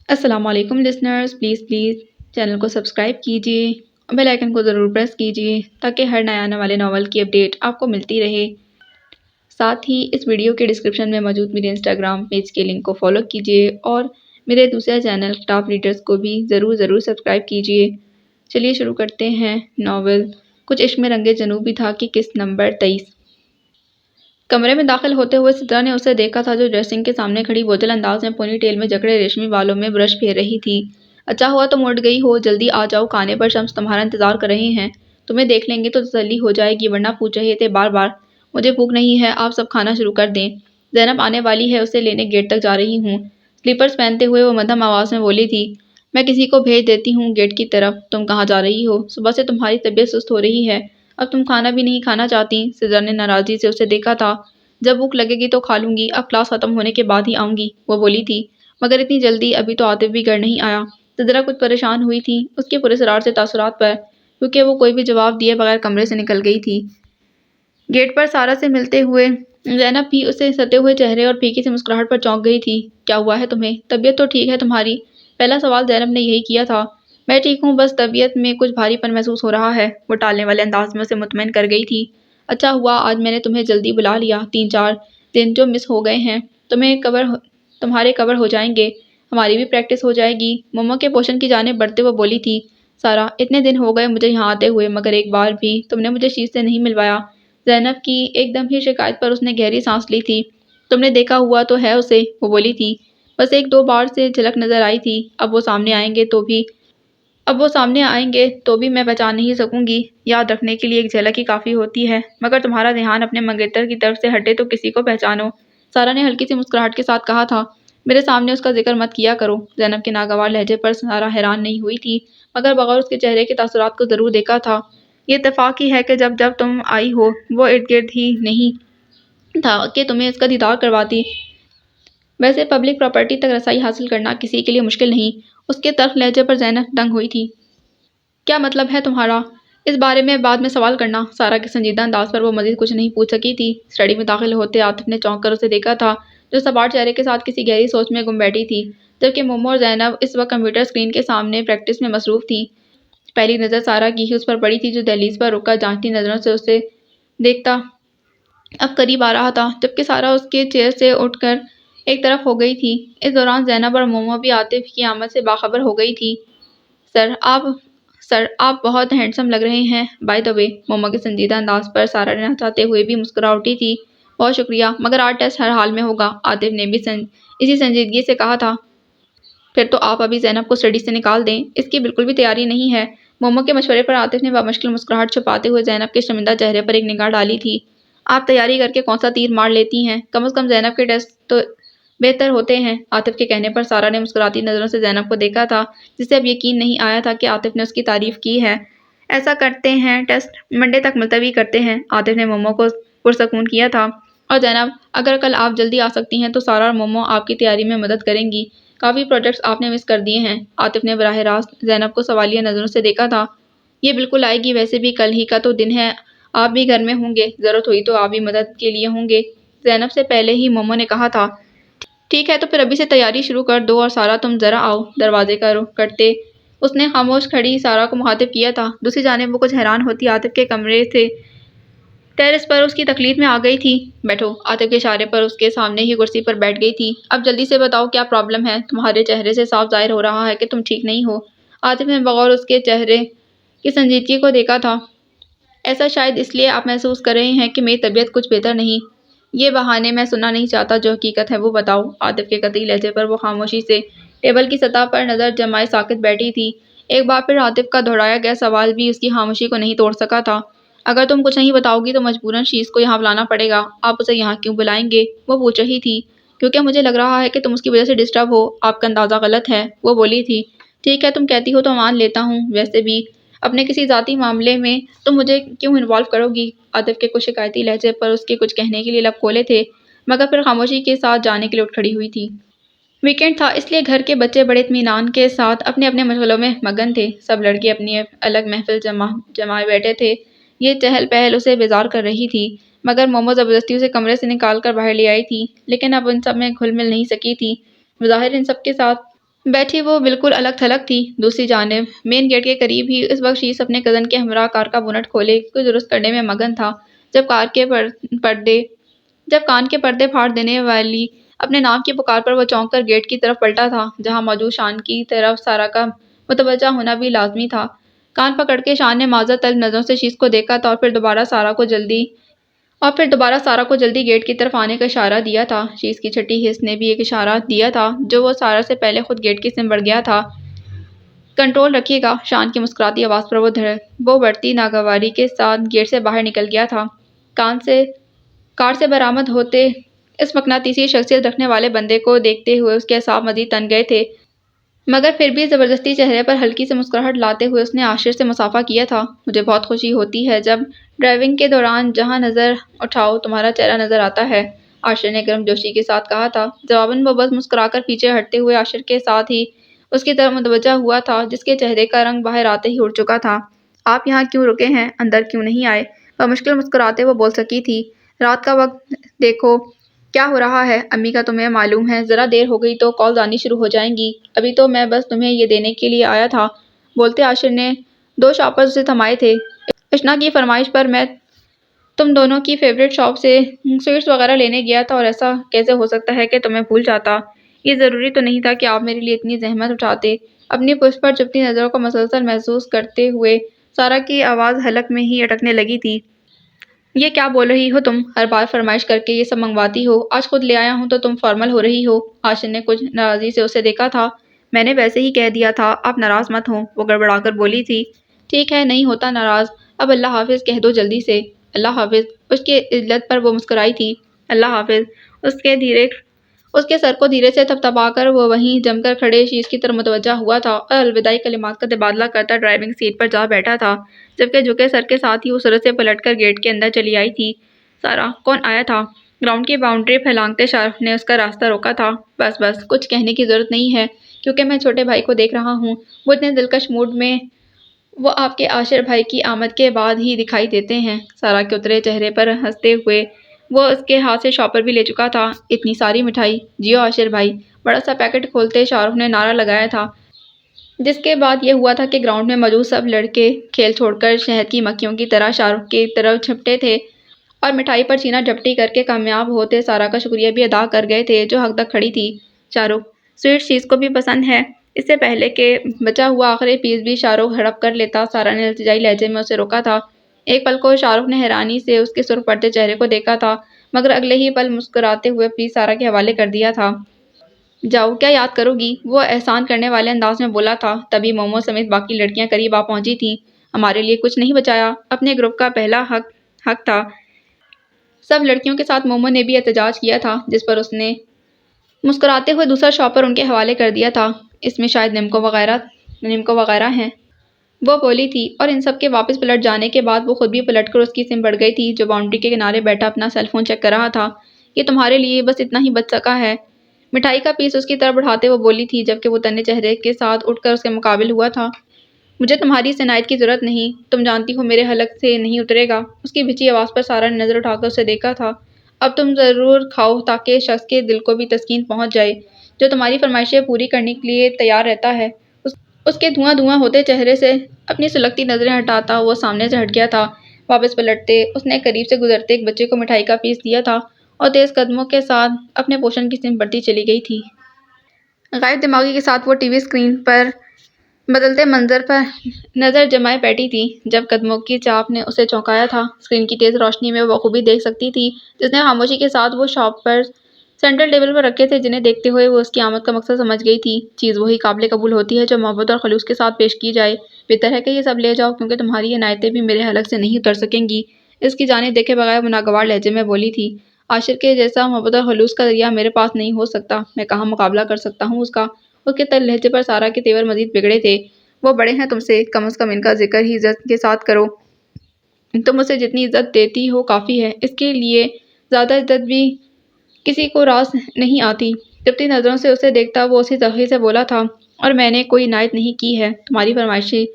السلام علیکم listeners, please channel کو سبسکرائب کیجیے اور بیل آئیکن کو ضرور پریس کیجیے تاکہ ہر نئے آنے والے ناول کی اپڈیٹ آپ کو ملتی رہے۔ ساتھ ہی اس ویڈیو کے ڈسکرپشن میں موجود میرے انسٹاگرام پیج کے لنک کو فالو کیجیے اور میرے دوسرے چینل ٹاپ ریڈرز کو بھی ضرور سبسکرائب کیجیے۔ چلیے شروع کرتے ہیں ناول کچھ عشق میں رنگ جنوں بھی تھا کہ قسط نمبر 23۔ کمرے میں داخل ہوتے ہوئے سدرا نے اسے دیکھا تھا جو ڈریسنگ کے سامنے کھڑی بوجھل انداز میں پونی ٹیل میں جکڑے ریشمی بالوں میں برش پھیر رہی تھی۔ اچھا ہوا تم اٹھ گئی ہو، جلدی آ جاؤ، کھانے پر شمس تمہارا انتظار کر رہے ہیں۔ تمہیں دیکھ لیں گے تو تسلی ہو جائے گی، ورنہ پوچھ رہے تھے بار بار۔ مجھے بھوک نہیں ہے، آپ سب کھانا شروع کر دیں۔ زینب آنے والی ہے، اسے لینے گیٹ تک جا رہی ہوں۔ سلیپرز پہنتے ہوئے وہ مدھم آواز میں بولی تھی۔ میں کسی کو بھیج دیتی ہوں گیٹ کی طرف۔ تم کہاں جا رہی ہو؟ صبح سے تمہاری طبیعت سست ہو رہی ہے، اب تم کھانا بھی نہیں کھانا چاہتی؟ سدرا نے ناراضی سے اسے دیکھا تھا۔ جب بھوک لگے گی تو کھا لوں گی، اب کلاس ختم ہونے کے بعد ہی آؤں گی، وہ بولی تھی۔ مگر اتنی جلدی؟ ابھی تو عاطف بھی گھر نہیں آیا۔ سدرا کچھ پریشان ہوئی تھی اس کے پراسرار سے تاثرات پر، کیونکہ وہ کوئی بھی جواب دیے بغیر کمرے سے نکل گئی تھی۔ گیٹ پر سارا سے ملتے ہوئے زینب بھی اسے ستے ہوئے چہرے اور پھیکی سی مسکراہٹ پر چونک گئی تھی۔ کیا ہوا ہے تمہیں؟ طبیعت تو ٹھیک ہے تمہاری؟ پہلا سوال زینب نے یہی کیا تھا۔ میں ٹھیک ہوں، بس طبیعت میں کچھ بھاری پن محسوس ہو رہا ہے، وہ ٹالنے والے انداز میں اسے مطمئن کر گئی تھی۔ اچھا ہوا آج میں نے تمہیں جلدی بلا لیا، 3-4 دن جو مس ہو گئے ہیں تمہارے کور ہو جائیں گے، ہماری بھی پریکٹس ہو جائے گی، مومو کے پوشن کی جانب بڑھتے ہوئے بولی تھی۔ سارا، اتنے دن ہو گئے مجھے یہاں آتے ہوئے، مگر ایک بار بھی تم نے مجھے شیز سے نہیں ملوایا۔ زینب کی ایک دم ہی شکایت پر اس نے گہری سانس لی تھی۔ تم نے دیکھا ہوا تو ہے اسے، وہ بولی تھی۔ بس 1-2 بار سے جھلک نظر آئی تھی، اب وہ سامنے آئیں گے تو بھی میں پہچان نہیں سکوں گی۔ یاد رکھنے کے لیے ایک جھلک ہی کافی ہوتی ہے، مگر تمہارا دھیان اپنے منگیتر کی طرف سے ہٹے تو کسی کو پہچانو، سارا نے ہلکی سی مسکراہٹ کے ساتھ کہا تھا۔ میرے سامنے اس کا ذکر مت کیا کرو۔ زینب کے ناگوار لہجے پر سارا حیران نہیں ہوئی تھی، مگر بغور اس کے چہرے کے تاثرات کو ضرور دیکھا تھا۔ یہ اتفاق ہی ہے کہ جب تم آئی ہو وہ ارد گرد ہی نہیں تھا کہ تمہیں اس کا دیدار کرواتی۔ ویسے پبلک پراپرٹی تک رسائی حاصل کرنا کسی کے لیے مشکل نہیں۔ اس کے تلخ لہجے پر زینب دنگ ہوئی تھی۔ کیا مطلب ہے تمہارا؟ اس بارے میں بعد میں سوال کرنا۔ سارا کے سنجیدہ انداز پر وہ مزید کچھ نہیں پوچھ سکی تھی۔ اسٹڈی میں داخل ہوتے عاطف نے چونک کر اسے دیکھا تھا، جو سپاٹ چہرے کے ساتھ کسی گہری سوچ میں گم بیٹھی تھی، جبکہ مومو اور زینب اس وقت کمپیوٹر اسکرین کے سامنے پریکٹس میں مصروف تھیں۔ پہلی نظر سارا کی ہی اس پر پڑی تھی، جو دہلیز پر رک کر جانچتی نظروں سے اسے دیکھتا اب قریب آ رہا تھا، جبکہ سارا اس کے چیئر سے اٹھ کر ایک طرف ہو گئی تھی۔ اس دوران زینب اور مومو بھی عاطف کی آمد سے باخبر ہو گئی تھی۔ سر آپ بہت ہینڈسم لگ رہے ہیں، بائی دی وے۔ مومو کے سنجیدہ انداز پر سارا نے چاہتے ہوئے بھی مسکرا اٹھی تھی۔ بہت شکریہ، مگر آج ٹیسٹ ہر حال میں ہوگا، عاطف نے بھی اسی سنجیدگی سے کہا تھا۔ پھر تو آپ ابھی زینب کو اسٹڈی سے نکال دیں، اس کی بالکل بھی تیاری نہیں ہے۔ مومو کے مشورے پر عاطف نے بامشکل مسکراہٹ چھپاتے ہوئے زینب کے شرمندہ چہرے پر ایک نگاہ ڈالی تھی۔ آپ تیاری کر کے کون سا تیر مار لیتی ہیں؟ کم از کم زینب کے ٹیسٹ تو بہتر ہوتے ہیں۔ عاطف کے کہنے پر سارا نے مسکراتی نظروں سے زینب کو دیکھا تھا، جسے اب یقین نہیں آیا تھا کہ عاطف نے اس کی تعریف کی ہے۔ ایسا کرتے ہیں، ٹیسٹ منڈے تک ملتوی کرتے ہیں، عاطف نے مومو کو پرسکون کیا تھا۔ اور زینب، اگر کل آپ جلدی آ سکتی ہیں تو سارا اور مومو آپ کی تیاری میں مدد کریں گی، کافی پروجیکٹس آپ نے مس کر دیے ہیں۔ عاطف نے براہ راست زینب کو سوالیہ نظروں سے دیکھا تھا۔ یہ بالکل آئے گی، ویسے بھی کل ہی کا تو دن ہے، آپ بھی گھر میں ہوں گے، ضرورت ہوئی تو آپ بھی مدد کے لیے ہوں گے، زینب سے پہلے ہی مومو نے کہا تھا۔ ٹھیک ہے تو پھر ابھی سے تیاری شروع کر دو، اور سارا تم ذرا آؤ۔ دروازے کا رخ کرتے اس نے خاموش کھڑی سارا کو مخاطب کیا تھا۔ دوسری جانب وہ کچھ حیران ہوتی عاطف کے کمرے سے ٹیرس پر اس کی تقلید میں آ گئی تھی۔ بیٹھو، عاطف کے اشارے پر اس کے سامنے ہی کرسی پر بیٹھ گئی تھی۔ اب جلدی سے بتاؤ کیا پرابلم ہے؟ تمہارے چہرے سے صاف ظاہر ہو رہا ہے کہ تم ٹھیک نہیں ہو۔ عاطف نے بغور اس کے چہرے کی سنجیدگی کو دیکھا تھا۔ ایسا شاید اس لیے آپ محسوس کر رہے ہیں کہ میری طبیعت کچھ بہتر نہیں۔ یہ بہانے میں سننا نہیں چاہتا، جو حقیقت ہے وہ بتاؤ۔ عاطف کے قطعی لہجے پر وہ خاموشی سے ٹیبل کی سطح پر نظر جمائے ساکت بیٹھی تھی۔ ایک بار پھر عاطف کا دہرایا گیا سوال بھی اس کی خاموشی کو نہیں توڑ سکا تھا۔ اگر تم کچھ نہیں بتاؤ گی تو مجبوراً شیز کو یہاں بلانا پڑے گا۔ آپ اسے یہاں کیوں بلائیں گے؟ وہ پوچھ رہی تھی۔ کیونکہ مجھے لگ رہا ہے کہ تم اس کی وجہ سے ڈسٹرب ہو، آپ کا اندازہ غلط ہے، وہ بولی تھی۔ ٹھیک ہے، تم کہتی ہو تو مان لیتا ہوں، ویسے بھی اپنے کسی ذاتی معاملے میں تم مجھے کیوں انوالو کرو گی؟ عاطف کے کچھ شکایتی لہجے پر اس کے کچھ کہنے کے لیے لب کھولے تھے، مگر پھر خاموشی کے ساتھ جانے کے لیے اٹھ کھڑی ہوئی تھی۔ ویکینڈ تھا، اس لیے گھر کے بچے بڑے اطمینان کے ساتھ اپنے اپنے مشغلوں میں مگن تھے۔ سب لڑکے اپنی الگ محفل جمائے بیٹھے تھے۔ یہ چہل پہل اسے بیزار کر رہی تھی، مگر مومو زبردستی اسے کمرے سے نکال کر باہر لے آئی تھی، لیکن اب ان سب میں گھل مل نہیں سکی تھی۔ بظاہر ان سب کے ساتھ بیٹھی وہ بالکل الگ تھلگ تھی۔ دوسری جانب مین گیٹ کے قریب ہی اس وقت شیس اپنے کزن کے ہمراہ کار کا بونٹ کھولے کچھ درست کرنے میں مگن تھا جب کان کے پردے پھاڑ دینے والی اپنے نام کی پکار پر وہ چونک کر گیٹ کی طرف پلٹا تھا جہاں موجود شان کی طرف سارا کا متوجہ ہونا بھی لازمی تھا۔ کان پکڑ کے شان نے معذرت طلب نظروں سے شیس کو دیکھا تھا اور پھر دوبارہ سارا کو جلدی گیٹ کی طرف آنے کا اشارہ دیا تھا۔ شیس کی چھٹی حس نے بھی ایک اشارہ دیا تھا جو وہ سارا سے پہلے خود گیٹ کی سمت بڑھ گیا تھا۔ کنٹرول رکھیے گا، شان کی مسکراتی آواز پر وہ بڑھتی ناگواری کے ساتھ گیٹ سے باہر نکل گیا تھا۔ کار سے برآمد ہوتے اس مقناطیسی شخصیت رکھنے والے بندے کو دیکھتے ہوئے اس کے اعصاب مزید تن گئے تھے، مگر پھر بھی زبردستی چہرے پر ہلکی سی مسکراہٹ لاتے ہوئے اس نے عاشر سے مصافحہ کیا تھا۔ مجھے بہت خوشی ہوتی ہے جب ڈرائیونگ کے دوران جہاں نظر اٹھاؤ تمہارا چہرہ نظر آتا ہے، عاشر نے گرم جوشی کے ساتھ کہا تھا۔ جواباً وہ بس مسکرا کر پیچھے ہٹتے ہوئے عاشر کے ساتھ ہی اس کی طرف متوجہ ہوا تھا جس کے چہرے کا رنگ باہر آتے ہی اڑ چکا تھا۔ آپ یہاں کیوں رکے ہیں؟ اندر کیوں نہیں آئے؟ بمشکل مسکراتے وہ بول سکی تھی۔ رات کا وقت دیکھو کیا ہو رہا ہے، امی کا تمہیں معلوم ہے ذرا دیر ہو گئی تو کالز آنی شروع ہو جائیں گی، ابھی تو میں بس تمہیں یہ دینے کے لیے آیا تھا۔ بولتے عاشر نے 2 شاپرز اسے تھمائے تھے۔ اشنا کی فرمائش پر میں تم دونوں کی فیورٹ شاپ سے سویٹس وغیرہ لینے گیا تھا اور ایسا کیسے ہو سکتا ہے کہ تمہیں بھول جاتا؟ یہ ضروری تو نہیں تھا کہ آپ میرے لیے اتنی زحمت اٹھاتے۔ اپنی پشت پر چپتی نظروں کو مسلسل محسوس کرتے ہوئے سارا کی آواز حلق میں ہی اٹکنے لگی تھی۔ یہ کیا بول رہی ہو تم؟ ہر بار فرمائش کر کے یہ سب منگواتی ہو، آج خود لے آیا ہوں تو تم فارمل ہو رہی ہو۔ عاشر نے کچھ ناراضی سے اسے دیکھا تھا۔ میں نے ویسے ہی کہہ دیا تھا، آپ ناراض مت ہوں، وہ گڑبڑا کر بولی تھی۔ ٹھیک ہے نہیں ہوتا ناراض، اب اللہ حافظ کہہ دو جلدی سے۔ اللہ حافظ، اس کی عزت پر وہ مسکرائی تھی۔ اللہ حافظ، اس کے سر کو دھیرے سے تھپتھپا کر وہ وہیں جم کر کھڑے شیس کی طرف متوجہ ہوا تھا اور الوداعی کلمات کا تبادلہ کرتا ڈرائیونگ سیٹ پر جا بیٹھا تھا جبکہ جھکے سر کے ساتھ ہی وہ سرعت سے پلٹ کر گیٹ کے اندر چلی آئی تھی۔ سارا، کون آیا تھا؟ گراؤنڈ کی باؤنڈری پھلانگتے شاہ رخ نے اس کا راستہ روکا تھا۔ بس کچھ کہنے کی ضرورت نہیں ہے کیونکہ میں چھوٹے بھائی کو دیکھ رہا ہوں، وہ اتنے دلکش موڈ میں وہ آپ کے عاشر بھائی کی آمد کے بعد ہی دکھائی دیتے ہیں۔ سارا کے اترے چہرے پر ہنستے ہوئے وہ اس کے ہاتھ سے شاپر بھی لے چکا تھا۔ اتنی ساری مٹھائی، جیو عاشر بھائی، بڑا سا پیکٹ کھولتے شاہ رخ نے نعرہ لگایا تھا، جس کے بعد یہ ہوا تھا کہ گراؤنڈ میں موجود سب لڑکے کھیل چھوڑ کر شہد کی مکھیوں کی طرح شاہ رخ کی طرف جھپٹے تھے اور مٹھائی پر چھینا جھپٹی کر کے کامیاب ہوتے سارا کا شکریہ بھی ادا کر گئے تھے جو حق تک کھڑی تھی۔ شاہ رخ، سویٹ شیس کو بھی پسند ہے؟ اس سے پہلے کہ بچا ہوا آخری پیس بھی شاہ رخ ہڑپ کر لیتا، سارا نے التجائی لہجے میں اسے روکا تھا۔ ایک پل کو شاہ رخ نے حیرانی سے اس کے سرخ پڑتے چہرے کو دیکھا تھا مگر اگلے ہی پل مسکراتے ہوئے پیس سارا کے حوالے کر دیا تھا۔ جاؤ، کیا یاد کرو گی؟ وہ احسان کرنے والے انداز میں بولا تھا۔ تبھی مومو سمیت باقی لڑکیاں قریب آ پہنچی تھیں۔ ہمارے لیے کچھ نہیں بچایا، اپنے گروپ کا پہلا حق تھا۔ سب لڑکیوں کے ساتھ مومو نے بھی احتجاج کیا تھا جس پر اس نے مسکراتے ہوئے دوسرا شاپر ان کے حوالے کر دیا تھا۔ اس میں شاید نمکو وغیرہ ہیں، وہ بولی تھی اور ان سب کے واپس پلٹ جانے کے بعد وہ خود بھی پلٹ کر اس کی سمت بڑھ گئی تھی جو باؤنڈری کے کنارے بیٹھا اپنا سیل فون چیک کر رہا تھا۔ یہ تمہارے لیے بس اتنا ہی بچ سکا ہے، مٹھائی کا پیس اس کی طرف بڑھاتے وہ بولی تھی جبکہ وہ تنے چہرے کے ساتھ اٹھ کر اس کے مقابل ہوا تھا۔ مجھے تمہاری اس عنایت کی ضرورت نہیں، تم جانتی ہو میرے حلق سے نہیں اترے گا۔ اس کی بھچی آواز پر سارا نے نظر اٹھا کر اسے دیکھا تھا۔ اب تم ضرور کھاؤ تاکہ اس شخص کے دل کو بھی تسکین پہنچ جائے جو تمہاری فرمائشیں پوری کرنے کے لیے تیار رہتا ہے۔ اس کے دھواں ہوتے چہرے سے اپنی سلگتی نظریں ہٹاتا وہ سامنے سے ہٹ گیا تھا۔ واپس پلٹتے اس نے قریب سے گزرتے ایک بچے کو مٹھائی کا پیس دیا تھا اور تیز قدموں کے ساتھ اپنے پوشن کی سمت بڑھتی چلی گئی تھی۔ غائب دماغی کے ساتھ وہ ٹی وی اسکرین پر بدلتے منظر پر نظر جمائے بیٹھی تھی جب قدموں کی چاپ نے اسے چونکایا تھا۔ اسکرین کی تیز روشنی میں وہ بخوبی دیکھ سکتی تھی جس نے خاموشی کے ساتھ وہ شاپرز سینٹرل ٹیبل پر رکھے تھے جنہیں دیکھتے ہوئے وہ اس کی آمد کا مقصد سمجھ گئی تھی۔ چیز وہی قابل قبول ہوتی ہے جو محبت اور خلوص کے ساتھ پیش کی جائے۔ بہتر ہے کہ یہ سب لے جاؤ کیونکہ تمہاری یہ عنایتیں بھی میرے حلق سے نہیں اتر سکیں گی، اس کی جانب دیکھے بغیر وہ ناگوار لہجے میں بولی تھی۔ عاشر کے جیسا محبت اور خلوص کا ذریعہ میرے پاس نہیں ہو سکتا، میں کہاں مقابلہ کر سکتا ہوں اس کا؟ اس کے تر لہجے پر سارا کے تیور مزید بگڑے تھے۔ وہ بڑے ہیں تم سے، کم از کم ان کا ذکر ہی عزت کے ساتھ کرو۔ تم اسے جتنی عزت دیتی ہو کافی ہے، اس کے لیے زیادہ عزت بھی کسی کو راس نہیں آتی۔ تپتی نظروں سے اسے دیکھتا وہ اسی تلخی سے بولا تھا، اور میں نے کوئی عنایت نہیں کی ہے، تمہاری فرمائشی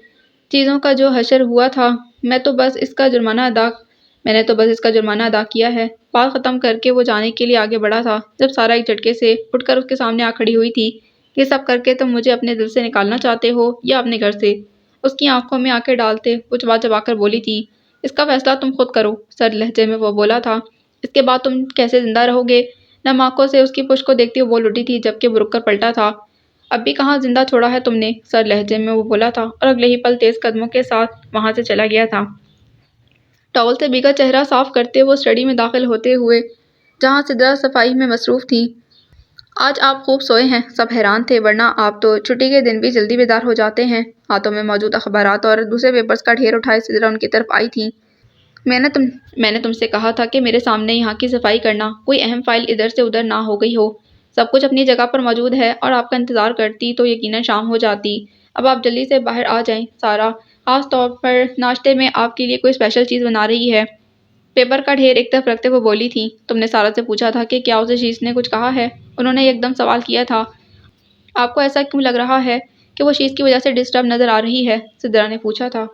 چیزوں کا جو حشر ہوا تھا میں نے تو بس اس کا جرمانہ ادا کیا ہے۔ بات ختم کر کے وہ جانے کے لیے آگے بڑھا تھا جب سارا ایک جھٹکے سے اٹھ کر اس کے سامنے آ کھڑی ہوئی تھی۔ یہ سب کر کے تم مجھے اپنے دل سے نکالنا چاہتے ہو یا اپنے گھر سے؟ اس کی آنکھوں میں آنکھیں ڈالتے وہ چبا چبا کر بولی تھی، اس کا فیصلہ تم خود کرو، سرد لہجے میں وہ بولا تھا۔ اس کے بعد تم کیسے زندہ رہو گے؟ نم آنکھوں سے اس کی پشت کو دیکھتی وہ بول اٹھی تھی، جبکہ وہ رک کر پلٹا تھا۔ اب بھی کہاں زندہ چھوڑا ہے تم نے؟ سرد لہجے میں وہ بولا تھا اور اگلے ہی پل تیز قدموں کے ساتھ وہاں سے چلا گیا تھا۔ ٹاول سے بھیگا چہرہ صاف کرتے وہ اسٹڈی میں داخل ہوتے ہوئے جہاں سدرا صفائی میں مصروف تھی۔ آج آپ خوب سوئے ہیں، سب حیران تھے، ورنہ آپ تو چھٹی کے دن بھی جلدی بیدار ہو جاتے ہیں۔ ہاتھوں میں موجود اخبارات اور دوسرے پیپرز کا ڈھیر اٹھائے سدرا ان کی طرف آئی تھی۔ میں نے تم سے کہا تھا کہ میرے سامنے یہاں کی صفائی کرنا، کوئی اہم فائل ادھر سے ادھر نہ ہو گئی ہو۔ سب کچھ اپنی جگہ پر موجود ہے اور آپ کا انتظار کرتی تو یقیناً شام ہو جاتی۔ اب آپ جلدی سے باہر آ جائیں۔ سارا خاص طور پر ناشتے میں آپ کے لیے کوئی اسپیشل چیز بنا رہی ہے۔ پیپر کا ڈھیر ایک طرف رکھتے وہ بولی تھی، تم نے سارا سے پوچھا تھا کہ کیا اسے شیز نے کچھ کہا ہے؟ انہوں نے ایک دم سوال کیا تھا۔ آپ کو ایسا کیوں لگ رہا ہے کہ وہ شیز کی وجہ سے ڈسٹرب نظر آ رہی ہے؟ سدرا نے پوچھا تھا۔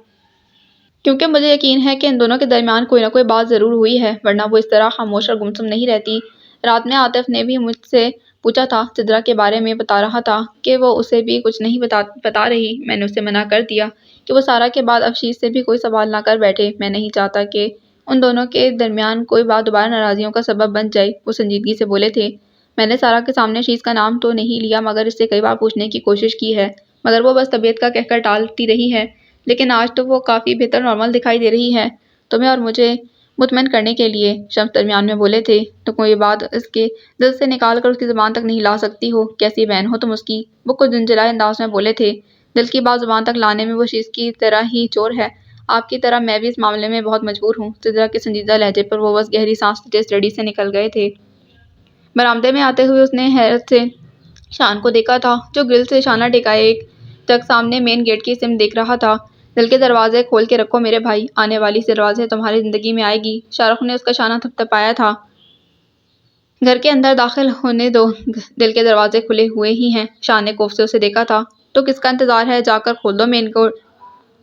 کیونکہ مجھے یقین ہے کہ ان دونوں کے درمیان کوئی نہ کوئی بات ضرور ہوئی ہے، ورنہ وہ اس طرح خاموش اور گمسم نہیں رہتی۔ رات میں عاطف نے بھی مجھ سے پوچھا تھا، سدرا کے بارے میں بتا رہا تھا کہ وہ اسے بھی کچھ نہیں بتا رہی۔ میں نے اسے منع کر دیا کہ وہ سارا کے بعد اب شیز سے بھی کوئی سوال نہ کر بیٹھے۔ میں نہیں چاہتا کہ ان دونوں کے درمیان کوئی بات دوبارہ ناراضیوں کا سبب بن جائے۔ وہ سنجیدگی سے بولے تھے، میں نے سارا کے سامنے شیز کا نام تو نہیں لیا، مگر اس سے کئی بار پوچھنے کی کوشش کی ہے، مگر وہ بس طبیعت کا کہہ کر ٹالتی رہی ہے۔ لیکن آج تو وہ کافی بہتر نارمل دکھائی دے رہی ہے۔ تمہیں اور مجھے مطمئن کرنے کے لیے، شمس درمیان میں بولے تھے، تم کوئی بات اس کے دل سے نکال کر اس کی زبان تک نہیں لا سکتی ہو؟ کیسی بہن ہو تم اس کی؟ وہ کچھ جھنجھلائے انداز میں بولے تھے، دل کی بات زبان تک لانے میں وہ شیز کی طرح ہی چور ہے۔ آپ کی طرح میں بھی اس معاملے میں بہت مجبور ہوں۔ سدرا کے سنجیدہ لہجے پر وہ بس گہری سانس لیتے اسٹڈی سے نکل گئے تھے۔ برآمدے میں آتے ہوئے اس نے حیرت سے شان کو دیکھا تھا، جو گرل سے شانہ ٹکائے ایک ٹک سامنے مین گیٹ کی سمت دیکھ رہا تھا۔ دل کے دروازے کھول کے رکھو میرے بھائی، آنے والی سی دروازے تمہاری زندگی میں آئے گی۔ شاہ رخ نے اس کا شانہ تھپ تھپایا تھا۔ گھر کے اندر داخل ہونے دو، دل کے دروازے کھلے ہوئے ہی ہیں۔ شان نے خوف سے اسے دیکھا تھا۔ تو کس کا انتظار ہے؟ جا کر کھول دو مین گیٹ۔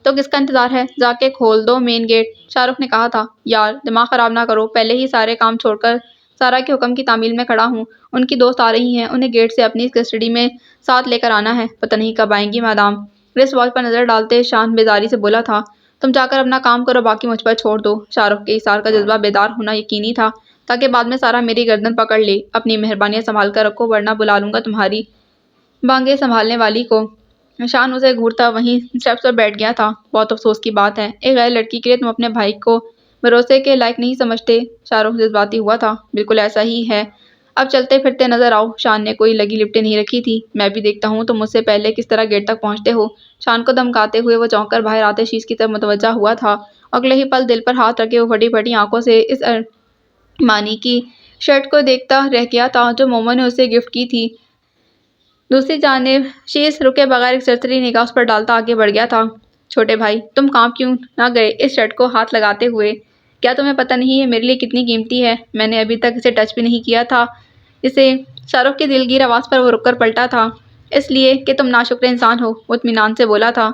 تو کس کا انتظار ہے؟ جا کے کھول دو مین گیٹ، شاہ رخ نے کہا تھا۔ یار دماغ خراب نہ کرو، پہلے ہی سارے کام چھوڑ کر سارا کے حکم کی تعمیل میں کھڑا ہوں۔ ان کی دوست آ رہی ہیں، انہیں گیٹ سے اپنی کسٹڈی میں ساتھ لے کر آنا ہے، پتہ نہیں کب آئیں گی مادام۔ رسٹ واچ پر نظر ڈالتے شان بیزاری سے بولا تھا، تم جا کر اپنا کام کرو، باقی مجھ پر چھوڑ دو۔ شاہ رخ کے اصرار کا جذبہ بیدار ہونا یقینی تھا، تاکہ بعد میں سارا میری گردن پکڑ لے۔ اپنی مہربانیاں سنبھال کر رکھو، ورنہ بلا لوں گا تمہاری بانگیں سنبھالنے والی کو۔ شان اسے گھورتا وہیں اسٹیپس پر بیٹھ گیا تھا۔ بہت افسوس کی بات ہے، ایک غیر لڑکی کے لیے تم اپنے بھائی کو بھروسے کے لائق نہیں سمجھتے۔ شاہ رخ جذباتی ہوا تھا۔ بالکل ایسا ہی ہے، اب چلتے پھرتے نظر آؤ۔ شان نے کوئی لگی لپٹیں نہیں رکھی تھی۔ میں بھی دیکھتا ہوں تم مجھ سے پہلے کس طرح گیٹ تک پہنچتے ہو۔ شان کو دھمکاتے ہوئے وہ چونک کر باہر آتے شیز کی طرف متوجہ ہوا تھا۔ اگلے ہی پل دل پر ہاتھ رکھے وہ پھٹی پھٹی آنکھوں سے اس ارمانی کی شرٹ کو دیکھتا رہ گیا تھا جو مومو نے اسے گفٹ کی تھی۔ دوسری جانب شیز رکے بغیر ایک سرسری نگاہ اس پر ڈالتا آگے بڑھ گیا تھا۔ چھوٹے بھائی تم کانپ کیوں نہ گئے اس شرٹ کو ہاتھ لگاتے ہوئے؟ کیا تمہیں پتہ نہیں ہے میرے لیے کتنی قیمتی ہے؟ میں نے ابھی تک اسے ٹچ بھی نہیں کیا تھا اسے۔ شاہ رخ کی دلگیر آواز پر وہ رک کر پلٹا تھا۔ اس لیے کہ تم ناشکر انسان ہو، وہ اطمینان سے بولا تھا۔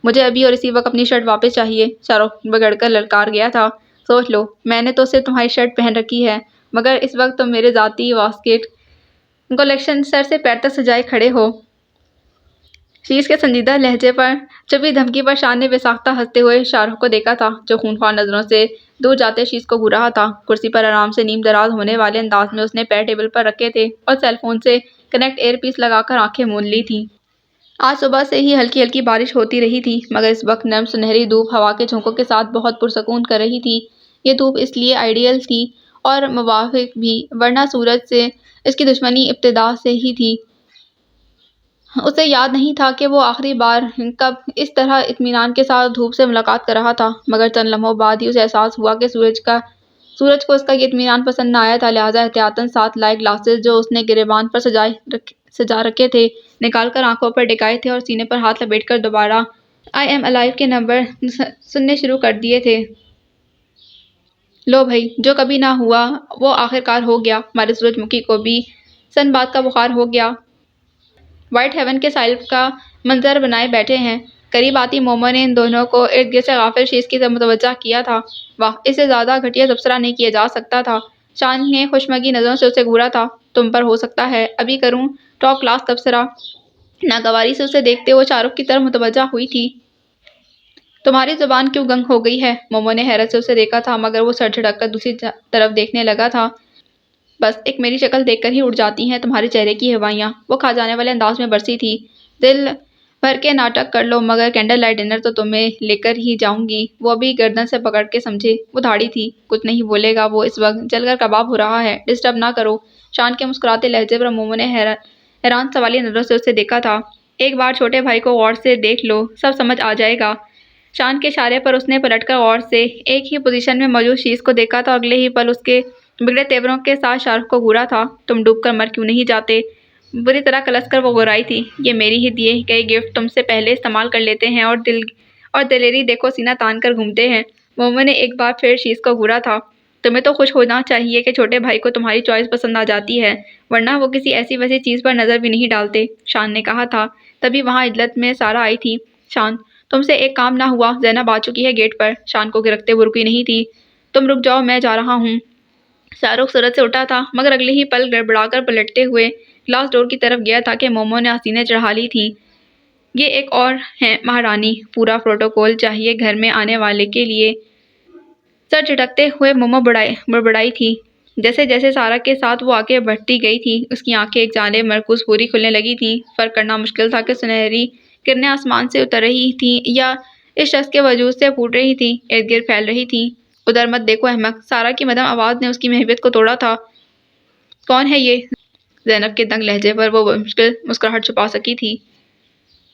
مجھے ابھی اور اسی وقت اپنی شرٹ واپس چاہیے۔ شاہ رخ بگڑ کر للکار گیا تھا۔ سوچ لو، میں نے تو صرف تمہاری شرٹ پہن رکھی ہے، مگر اس وقت تم میرے ذاتی واسکٹ کلیکشن سر سے پیر تک سجائے کھڑے ہو۔ شیز کے سنجیدہ لہجے پر چھپی دھمکی پر شان نے بے ساختہ ہنستے ہوئے شاہ رخ کو دیکھا تھا، جو خونخوار نظروں سے دور جاتے شیز کو گھور رہا تھا۔ کرسی پر آرام سے نیم دراز ہونے والے انداز میں اس نے پیر ٹیبل پر رکھے تھے اور سیل فون سے کنیکٹ ایئر پیس لگا کر آنکھیں مون لی تھیں۔ آج صبح سے ہی ہلکی ہلکی بارش ہوتی رہی تھی، مگر اس وقت نرم سنہری دھوپ ہوا کے جھونکوں کے ساتھ بہت پرسکون کر رہی تھی۔ یہ دھوپ اس لیے آئیڈیل تھی اور موافق بھی، ورنہ سورج سے اس کی دشمنی ابتدا سے ہی تھی۔ اسے یاد نہیں تھا کہ وہ آخری بار کب اس طرح اطمینان کے ساتھ دھوپ سے ملاقات کر رہا تھا، مگر چند لمحوں بعد ہی اسے احساس ہوا کہ سورج کو اس کا یہ اطمینان پسند نہ آیا تھا، لہٰذا احتیاطاً ساتھ لائے گلاسز جو اس نے گریبان پر سجا رکھے تھے نکال کر آنکھوں پر ٹکائے تھے اور سینے پر ہاتھ لپیٹ کر دوبارہ آئی ایم الائیو کے نمبر سننے شروع کر دیے تھے۔ لو بھئی، جو کبھی نہ ہوا وہ آخر کار ہو گیا۔ ہمارے سورج مکھی کو بھی سن بات کا بخار ہو گیا۔ وائٹ ہیون کے ساحل کا منظر بنائے بیٹھے ہیں۔ قریب آتی مومو نے ان دونوں کو ارد گرد سے غافل شیز کی طرف متوجہ کیا تھا۔ واہ، اس سے زیادہ گھٹیا تبصرہ نہیں کیا جا سکتا تھا۔ شان نے خوشمگی نظروں سے اسے گھورا تھا۔ تم پر ہو سکتا ہے ابھی کروں ٹاپ کلاس تبصرہ۔ ناگواری سے اسے دیکھتے ہوئے شاہ رخ کی طرف متوجہ ہوئی تھی۔ تمہاری زبان کیوں گنگ ہو گئی ہے؟ مومو نے حیرت سے اسے دیکھا تھا مگر وہ سر جھٹک کر دوسری طرف دیکھنے لگا تھا۔ بس ایک میری شکل دیکھ کر ہی اڑ جاتی ہیں تمہارے چہرے کی ہوائیاں، وہ کھا جانے والے انداز میں برسی تھی۔ دل بھر کے ناٹک کر لو مگر کینڈل لائٹ ڈنر تو تمہیں لے کر ہی جاؤں گی۔ وہ ابھی گردن سے پکڑ کے سمجھے، وہ دھاڑی تھی، کچھ نہیں بولے گا وہ اس وقت جل کر کباب ہو رہا ہے، ڈسٹرب نہ کرو۔ شان کے مسکراتے لہجے پر مومو نے حیران سوالیہ نظروں سے اسے دیکھا تھا۔ ایک بار چھوٹے بھائی کو غور سے دیکھ لو، سب سمجھ آ جائے گا۔ شان کے اشارے پر اس نے پلٹ کر غور سے ایک ہی پوزیشن میں موجود شیز کو دیکھا تھا، اگلے ہی پل اس کے بگڑے تیوروں کے ساتھ شاہ رخ کو گھورا تھا۔ تم ڈوب کر مر کیوں نہیں جاتے؟ بری طرح کلس کر وہ گھبرائی تھی۔ یہ میری ہی دیے گئے گفٹ تم سے پہلے استعمال کر لیتے ہیں اور دلیری دیکھو سینہ تان کر گھومتے ہیں۔ مومو نے ایک بار پھر شیز کو گھورا تھا۔ تمہیں تو خوش ہونا چاہیے کہ چھوٹے بھائی کو تمہاری چوائس پسند آ جاتی ہے، ورنہ وہ کسی ایسی ویسی چیز پر نظر بھی نہیں ڈالتے، شان نے کہا تھا۔ تبھی وہاں عجلت میں سارا آئی تھی۔ شان، تم سے ایک کام نہ ہوا، زینب آ چکی ہے گیٹ پر۔ شان کو گرکتے ہوئے رکی نہیں تھی۔ تم رک جاؤ، میں جا رہا ہوں۔ شاہ رخ سرعت سے اٹھا تھا مگر اگلے ہی پل گڑبڑا کر پلٹتے ہوئے گلاس ڈور کی طرف گیا تھا کہ مومو نے حسینیں چڑھا لی تھیں۔ یہ ایک اور ہیں مہارانی، پورا پروٹوکول چاہیے گھر میں آنے والے کے لیے۔ سر جھٹکتے ہوئے مومو بڑبڑائی تھی۔ جیسے جیسے سارا کے ساتھ وہ آگے بڑھتی گئی تھی اس کی آنکھیں ایک جانب مرکوز پوری کھلنے لگی تھیں۔ فرق کرنا مشکل تھا کہ سنہری کرنیں آسمان سے اتر رہی تھیں یا اس شخص کے وجود سے پھوٹ رہی تھیں، ارد گرد پھیل رہی تھیں۔ ادھر مت دیکھو احمق، سارا کی مدھم آواز نے اس کی محبت کو توڑا تھا۔ کون ہے یہ؟ زینب کے تنگ لہجے پر وہ مشکل مسکراہٹ چھپا سکی تھی۔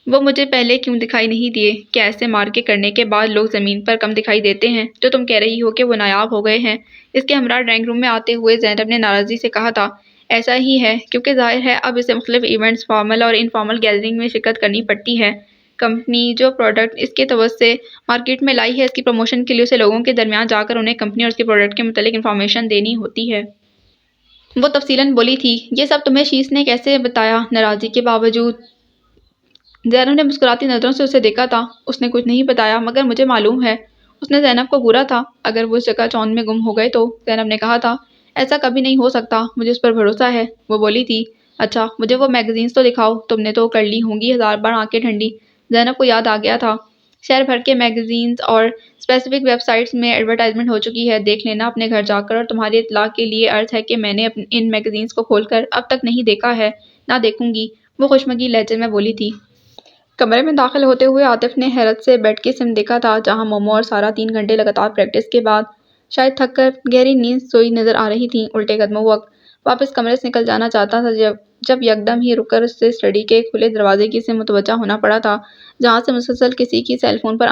وہ مجھے پہلے کیوں دکھائی نہیں دیے؟ کیا ایسے مار کے کرنے کے بعد لوگ زمین پر کم دکھائی دیتے ہیں؟ جو تم کہہ رہی ہو کہ وہ نایاب ہو گئے ہیں؟ اس کے ہمراہ ڈرائنگ روم میں آتے ہوئے زینب نے ناراضگی سے کہا تھا۔ ایسا ہی ہے کیونکہ ظاہر ہے اب اسے مختلف ایونٹس، فارمل اور انفارمل گیدرنگ میں شرکت کرنی پڑتی ہے۔ کمپنی جو پروڈکٹ اس کے توسط سے مارکیٹ میں لائی ہے اس کی پروموشن کے لیے اسے لوگوں کے درمیان جا کر انہیں کمپنی اور اس کے پروڈکٹ کے متعلق انفارمیشن دینی ہوتی ہے۔ وہ تفصیلاً بولی تھی۔ یہ سب تمہیں شیز نے کیسے بتایا؟ ناراضگی کے باوجود زینب نے مسکراتی نظروں سے اسے دیکھا تھا۔ اس نے کچھ نہیں بتایا مگر مجھے معلوم ہے اس نے زینب کو گھورا تھا۔ اگر وہ اس چکا چوند میں گم ہو گئے تو؟ زینب نے کہا تھا۔ ایسا کبھی نہیں ہو سکتا، مجھے اس پر بھروسہ ہے، وہ بولی تھی۔ اچھا مجھے وہ میگزینز تو دکھاؤ، تم نے تو کر لی ہوں گی ہزار بار آنکھیں ٹھنڈی۔ زینب کو یاد آ گیا تھا شہر بھر کے میگزینز اور اسپیسیفک ویب سائٹس میں ایڈورٹائزمنٹ ہو چکی ہے، دیکھ لینا اپنے گھر جا کر، اور تمہاری اطلاع کے لیے عرض ہے کہ میں نے ان میگزینز کو کھول کر اب تک نہیں دیکھا ہے، نہ دیکھوں گی، وہ خوشمگی لہجے میں بولی تھی۔ کمرے میں داخل ہوتے ہوئے عاطف نے حیرت سے بیڈ کی سمت دیکھا تھا جہاں مومو اور سارا 3 گھنٹے لگاتار پریکٹس کے بعد شاید تھک کر گہری نیند سوئی نظر آ رہی تھیں۔ الٹے قدموں وہ واپس کمرے سے نکل جانا چاہتا تھا جب یکدم ہی رک کر اسے اسٹڈی کے کھلے دروازے کی سمت متوجہ ہونا پڑا تھا جہاں سے مسلسل کسی کی سیل فون پر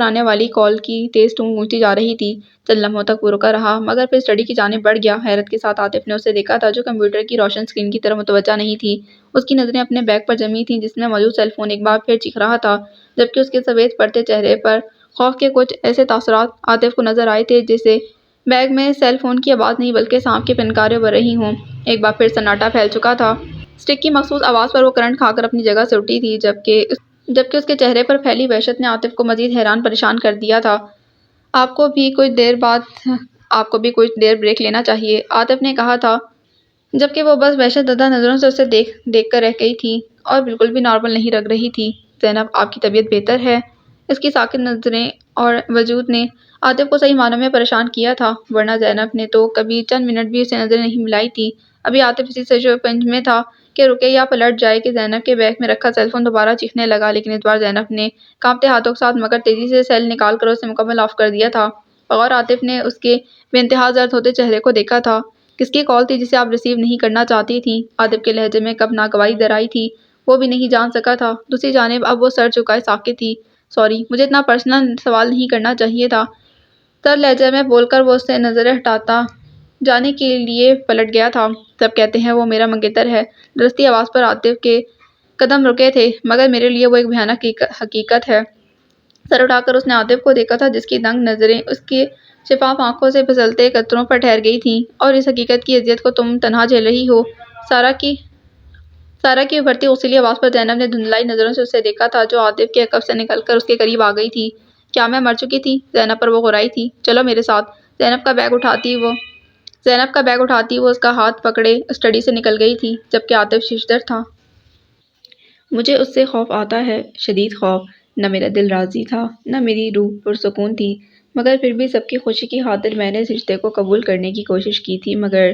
آنے والی کال کی تیز ٹون گونجتی جا رہی تھی۔ چند لمحوں تک وہ رکا رہا مگر پھر اسٹڈی کی جانب بڑھ گیا۔ حیرت کے ساتھ عاطف نے اسے دیکھا تھا جو کمپیوٹر کی روشن اسکرین کی طرف متوجہ نہیں تھی۔ اس کی نظریں اپنے بیگ پر جمی تھیں جس میں موجود سیل فون ایک بار پھر چیخ رہا تھا، جبکہ اس کے سفید پڑتے چہرے پر خوف کے کچھ ایسے تاثرات عاطف کو نظر آئے تھے جیسے بیگ میں سیل فون کی آواز نہیں بلکہ سانپ کی پنکاریں ابھر رہی ہوں۔ ایک بار پھر سناٹا پھیل چکا تھا۔ اسٹک کی مخصوص آواز پر وہ کرنٹ کھا کر اپنی جگہ سے اٹھی تھی جبکہ اس کے چہرے پر پھیلی وحشت نے عاطف کو مزید حیران پریشان کر دیا تھا۔ آپ کو بھی کچھ دیر بریک لینا چاہیے، عاطف نے کہا تھا جبکہ وہ بس وحشت زدہ نظروں سے اسے دیکھ کر رہ گئی تھی اور بالکل بھی نارمل نہیں لگ رہی تھی۔ زینب، آپ کی طبیعت بہتر ہے؟ اس کی ساکت نظریں اور وجود نے عاطف کو صحیح معنوں میں پریشان کیا تھا، ورنہ زینب نے تو کبھی چند منٹ بھی اسے نظریں نہیں ملائی تھی۔ ابھی عاطف اسی ششپنج میں تھا کہ رکے یا پلٹ جائے کہ زینب کے بیگ میں رکھا سیل فون دوبارہ چیخنے لگا، لیکن اس بار زینب نے کانپتے ہاتھوں کے ساتھ مگر تیزی سے سیل نکال کر اسے مکمل آف کر دیا تھا۔ اور عاطف نے اس کے بے انتہا زرد ہوتے چہرے کو دیکھا تھا۔ کس کی کال تھی جسے آپ ریسیو نہیں کرنا چاہتی تھیں؟ عاطف کے لہجے میں کب ناگواری در آئی تھی وہ بھی نہیں جان سکا تھا۔ دوسری جانب اب وہ سر جھکائے ساکت تھی۔ سوری، مجھے اتنا پرسنل سوال نہیں کرنا چاہیے تھا، تر لہجے میں بول کر وہ اس سے نظریں ہٹاتا جانے کے لیے پلٹ گیا تھا۔ سب کہتے ہیں وہ میرا منگیتر ہے۔ درستی آواز پر عاطف کے قدم رکے تھے مگر میرے لیے وہ ایک بھیانک حقیقت ہے۔ سر اٹھا کر اس نے عاطف کو دیکھا تھا جس کی دنگ نظریں اس کی شفاف آنکھوں سے پھسلتے قطروں پر ٹھہر گئی تھیں۔ اور اس حقیقت کی اذیت کو تم تنہا جھیل رہی ہو؟ سارا کی ابھرتی غصیلی آواز پر زینب نے دھندلائی نظروں سے اسے دیکھا تھا جو عاطف کے عقب سے نکل کر اس کے قریب آ گئی تھی۔ کیا میں مر چکی تھی؟ زینب پر وہ غرائی تھی۔ چلو میرے ساتھ، زینب کا بیگ اٹھاتی وہ زینب کا بیگ اٹھاتی وہ اس کا ہاتھ پکڑے اسٹڈی سے نکل گئی تھی، جبکہ عاطف ششدر تھا۔ مجھے اس سے خوف آتا ہے، شدید خوف۔ نہ میرا دل راضی تھا، نہ میری روح پرسکون تھی، مگر پھر بھی سب کی خوشی کی خاطر میں نے اس رشتے کو قبول کرنے کی کوشش کی تھی۔ مگر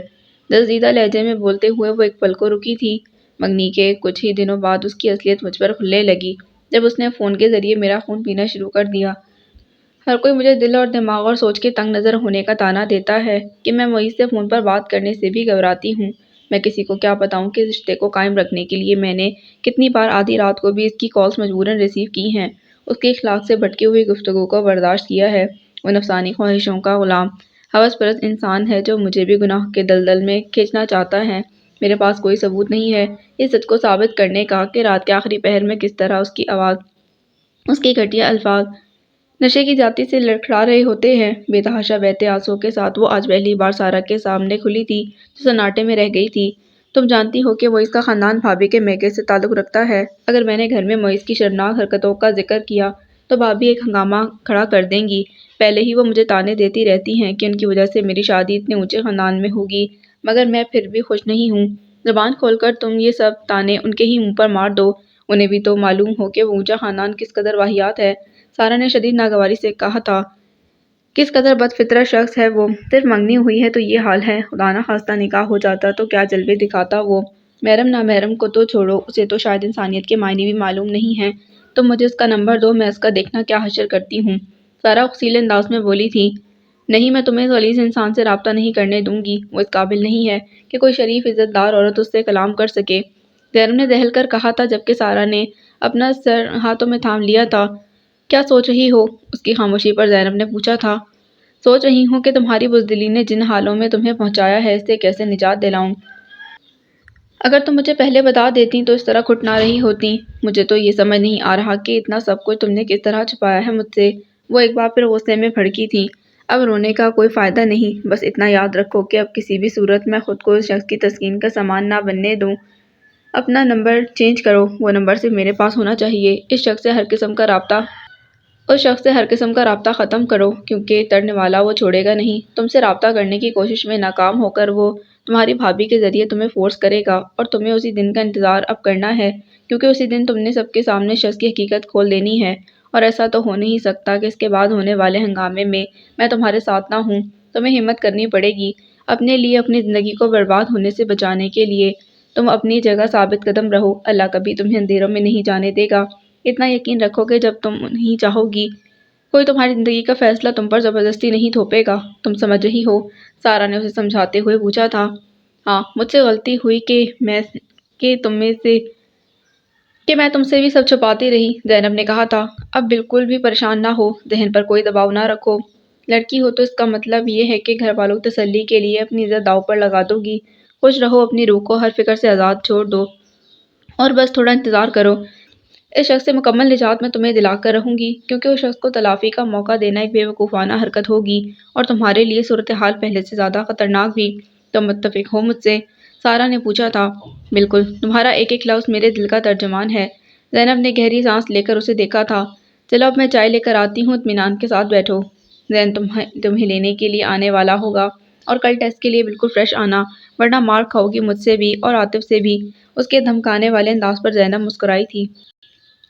دزدیدہ لہجے میں بولتے ہوئے وہ ایک پل کو رکی تھی۔ منگنی کے کچھ ہی دنوں بعد اس کی اصلیت مجھ پر کھلنے لگی، جب اس نے فون کے ذریعے میرا خون پینا شروع کر دیا۔ ہر کوئی مجھے دل اور دماغ اور سوچ کے تنگ نظر ہونے کا طعنہ دیتا ہے کہ میں معیز سے فون پر بات کرنے سے بھی گھبراتی ہوں۔ میں کسی کو کیا بتاؤں کہ اس رشتے کو قائم رکھنے کے لیے میں نے کتنی بار آدھی رات کو بھی اس کی کالز مجبوراً ریسیو کی ہیں، اس کے اخلاق سے بھٹکی ہوئی گفتگو کو برداشت کیا ہے۔ وہ نفسانی خواہشوں کا غلام، ہوس پرست انسان ہے جو مجھے بھی گناہ کے دلدل میں کھینچنا چاہتا ہے۔ میرے پاس کوئی ثبوت نہیں ہے اس سچ کو ثابت کرنے کا کہ رات کے آخری پہر میں کس طرح اس کی آواز، اس کے گھٹیا الفاظ نشے کی جاتی سے لڑکھڑا رہے ہوتے ہیں۔ بے تحاشا بہتے آنسوؤں کے ساتھ وہ آج پہلی بار سارا کے سامنے کھلی تھی، جو سناٹے میں رہ گئی تھی۔ تم جانتی ہو کہ معیز کا خاندان بھابھی کے میکے سے تعلق رکھتا ہے۔ اگر میں نے گھر میں معیز کی شرمناک حرکتوں کا ذکر کیا تو بھابھی ایک ہنگامہ کھڑا کر دیں گی۔ پہلے ہی وہ مجھے طعنے دیتی رہتی ہیں کہ ان کی وجہ سے میری شادی اتنے اونچے خاندان میں ہوگی، مگر میں پھر بھی خوش نہیں ہوں۔ زبان کھول کر تم یہ سب طعنے ان کے ہی منہ پر مار دو، انہیں بھی تو معلوم ہو کہ وہ اونچا خاندان کس قدر واہیات ہے۔ سارا نے شدید ناگواری سے کہا تھا۔ کس قدر بد فطرت شخص ہے وہ، صرف منگنی ہوئی ہے تو یہ حال ہے، خدا نخواستہ نکاح ہو جاتا تو کیا جلوے دکھاتا وہ۔ محرم نامحرم کو تو چھوڑو، اسے تو شاید انسانیت کے معنی بھی معلوم نہیں ہیں۔ تم مجھے اس کا نمبر دو، میں اس کا دیکھنا کیا حشر کرتی ہوں۔ سارا غصیل انداز میں بولی تھی۔ نہیں، میں تمہیں اس غلیظ انسان سے رابطہ نہیں کرنے دوں گی، وہ اس قابل نہیں ہے کہ کوئی شریف عزت دار عورت اس سے کلام کر سکے، زینب نے دہل کر کہا تھا، جبکہ سارا نے اپنا سر ہاتھوں میں تھام لیا تھا۔ کیا سوچ رہی ہو؟ اس کی خاموشی پر زینب نے پوچھا تھا۔ سوچ رہی ہوں کہ تمہاری بزدلی نے جن حالوں میں تمہیں پہنچایا ہے اس سے کیسے نجات دلاؤں۔ اگر تم مجھے پہلے بتا دیتی تو اس طرح کھٹ نہ رہی ہوتی۔ مجھے تو یہ سمجھ نہیں آ رہا کہ اتنا سب کچھ تم نے کس طرح چھپایا ہے مجھ سے۔ وہ ایک بار پھر غصے میں بھڑکی تھی۔ اب رونے کا کوئی فائدہ نہیں، بس اتنا یاد رکھو کہ اب کسی بھی صورت میں خود کو اس شخص کی تسکین کا سامان نہ بننے دوں۔ اپنا نمبر چینج کرو، وہ نمبر صرف میرے پاس ہونا چاہیے۔ اس شخص سے ہر قسم کا رابطہ ختم کرو، کیونکہ تڑنے والا وہ چھوڑے گا نہیں۔ تم سے رابطہ کرنے کی کوشش میں ناکام ہو کر وہ تمہاری بھابھی کے ذریعے تمہیں فورس کرے گا، اور تمہیں اسی دن کا انتظار اب کرنا ہے، کیونکہ اسی دن تم نے سب کے سامنے شخص کی حقیقت کھول دینی ہے، اور ایسا تو ہو نہیں سکتا کہ اس کے بعد ہونے والے ہنگامے میں تمہارے ساتھ نہ ہوں۔ تمہیں ہمت کرنی پڑے گی اپنے لیے، اپنی زندگی کو برباد ہونے سے بچانے کے لیے۔ تم اپنی جگہ ثابت قدم رہو، اللہ کبھی تمہیں اندھیروں میں نہیں جانے دے گا۔ اتنا یقین رکھو کہ جب تم نہیں چاہو گی، کوئی تمہاری زندگی کا فیصلہ تم پر زبردستی نہیں تھوپے گا۔ تم سمجھ رہی ہو؟ سارا نے اسے سمجھاتے ہوئے پوچھا تھا۔ ہاں، مجھ سے غلطی ہوئی کہ میں تم سے بھی سب چھپاتی رہی، زینب نے کہا تھا۔ اب بالکل بھی پریشان نہ ہو، ذہن پر کوئی دباؤ نہ رکھو۔ لڑکی ہو تو اس کا مطلب یہ ہے کہ گھر والوں کی تسلی کے لیے اپنی عزت داؤ پر لگا دو گی۔ خوش رہو، اپنی روح کو ہر فکر سے آزاد چھوڑ دو، اور بس تھوڑا انتظار کرو۔ اس شخص سے مکمل نجات میں تمہیں دلا کر رہوں گی، کیونکہ اس شخص کو تلافی کا موقع دینا ایک بے وقوفانہ حرکت ہوگی، اور تمہارے لیے صورتحال پہلے سے زیادہ خطرناک بھی۔ تم متفق ہو مجھ سے؟ سارا نے پوچھا تھا۔ بالکل، تمہارا ایک ایک لفظ میرے دل کا ترجمان ہے۔ زینب نے گہری سانس لے کر اسے دیکھا تھا۔ چلو اب میں چائے لے کر آتی ہوں، اطمینان کے ساتھ بیٹھو۔ زین تمہیں لینے کے لیے آنے والا ہوگا، اور کل ٹیسٹ کے لیے بالکل فریش آنا، ورنہ مار کھاؤ گی مجھ سے بھی اور عاطف سے بھی۔ اس کے دھمکانے والے انداز پر زینب مسکرائی تھی۔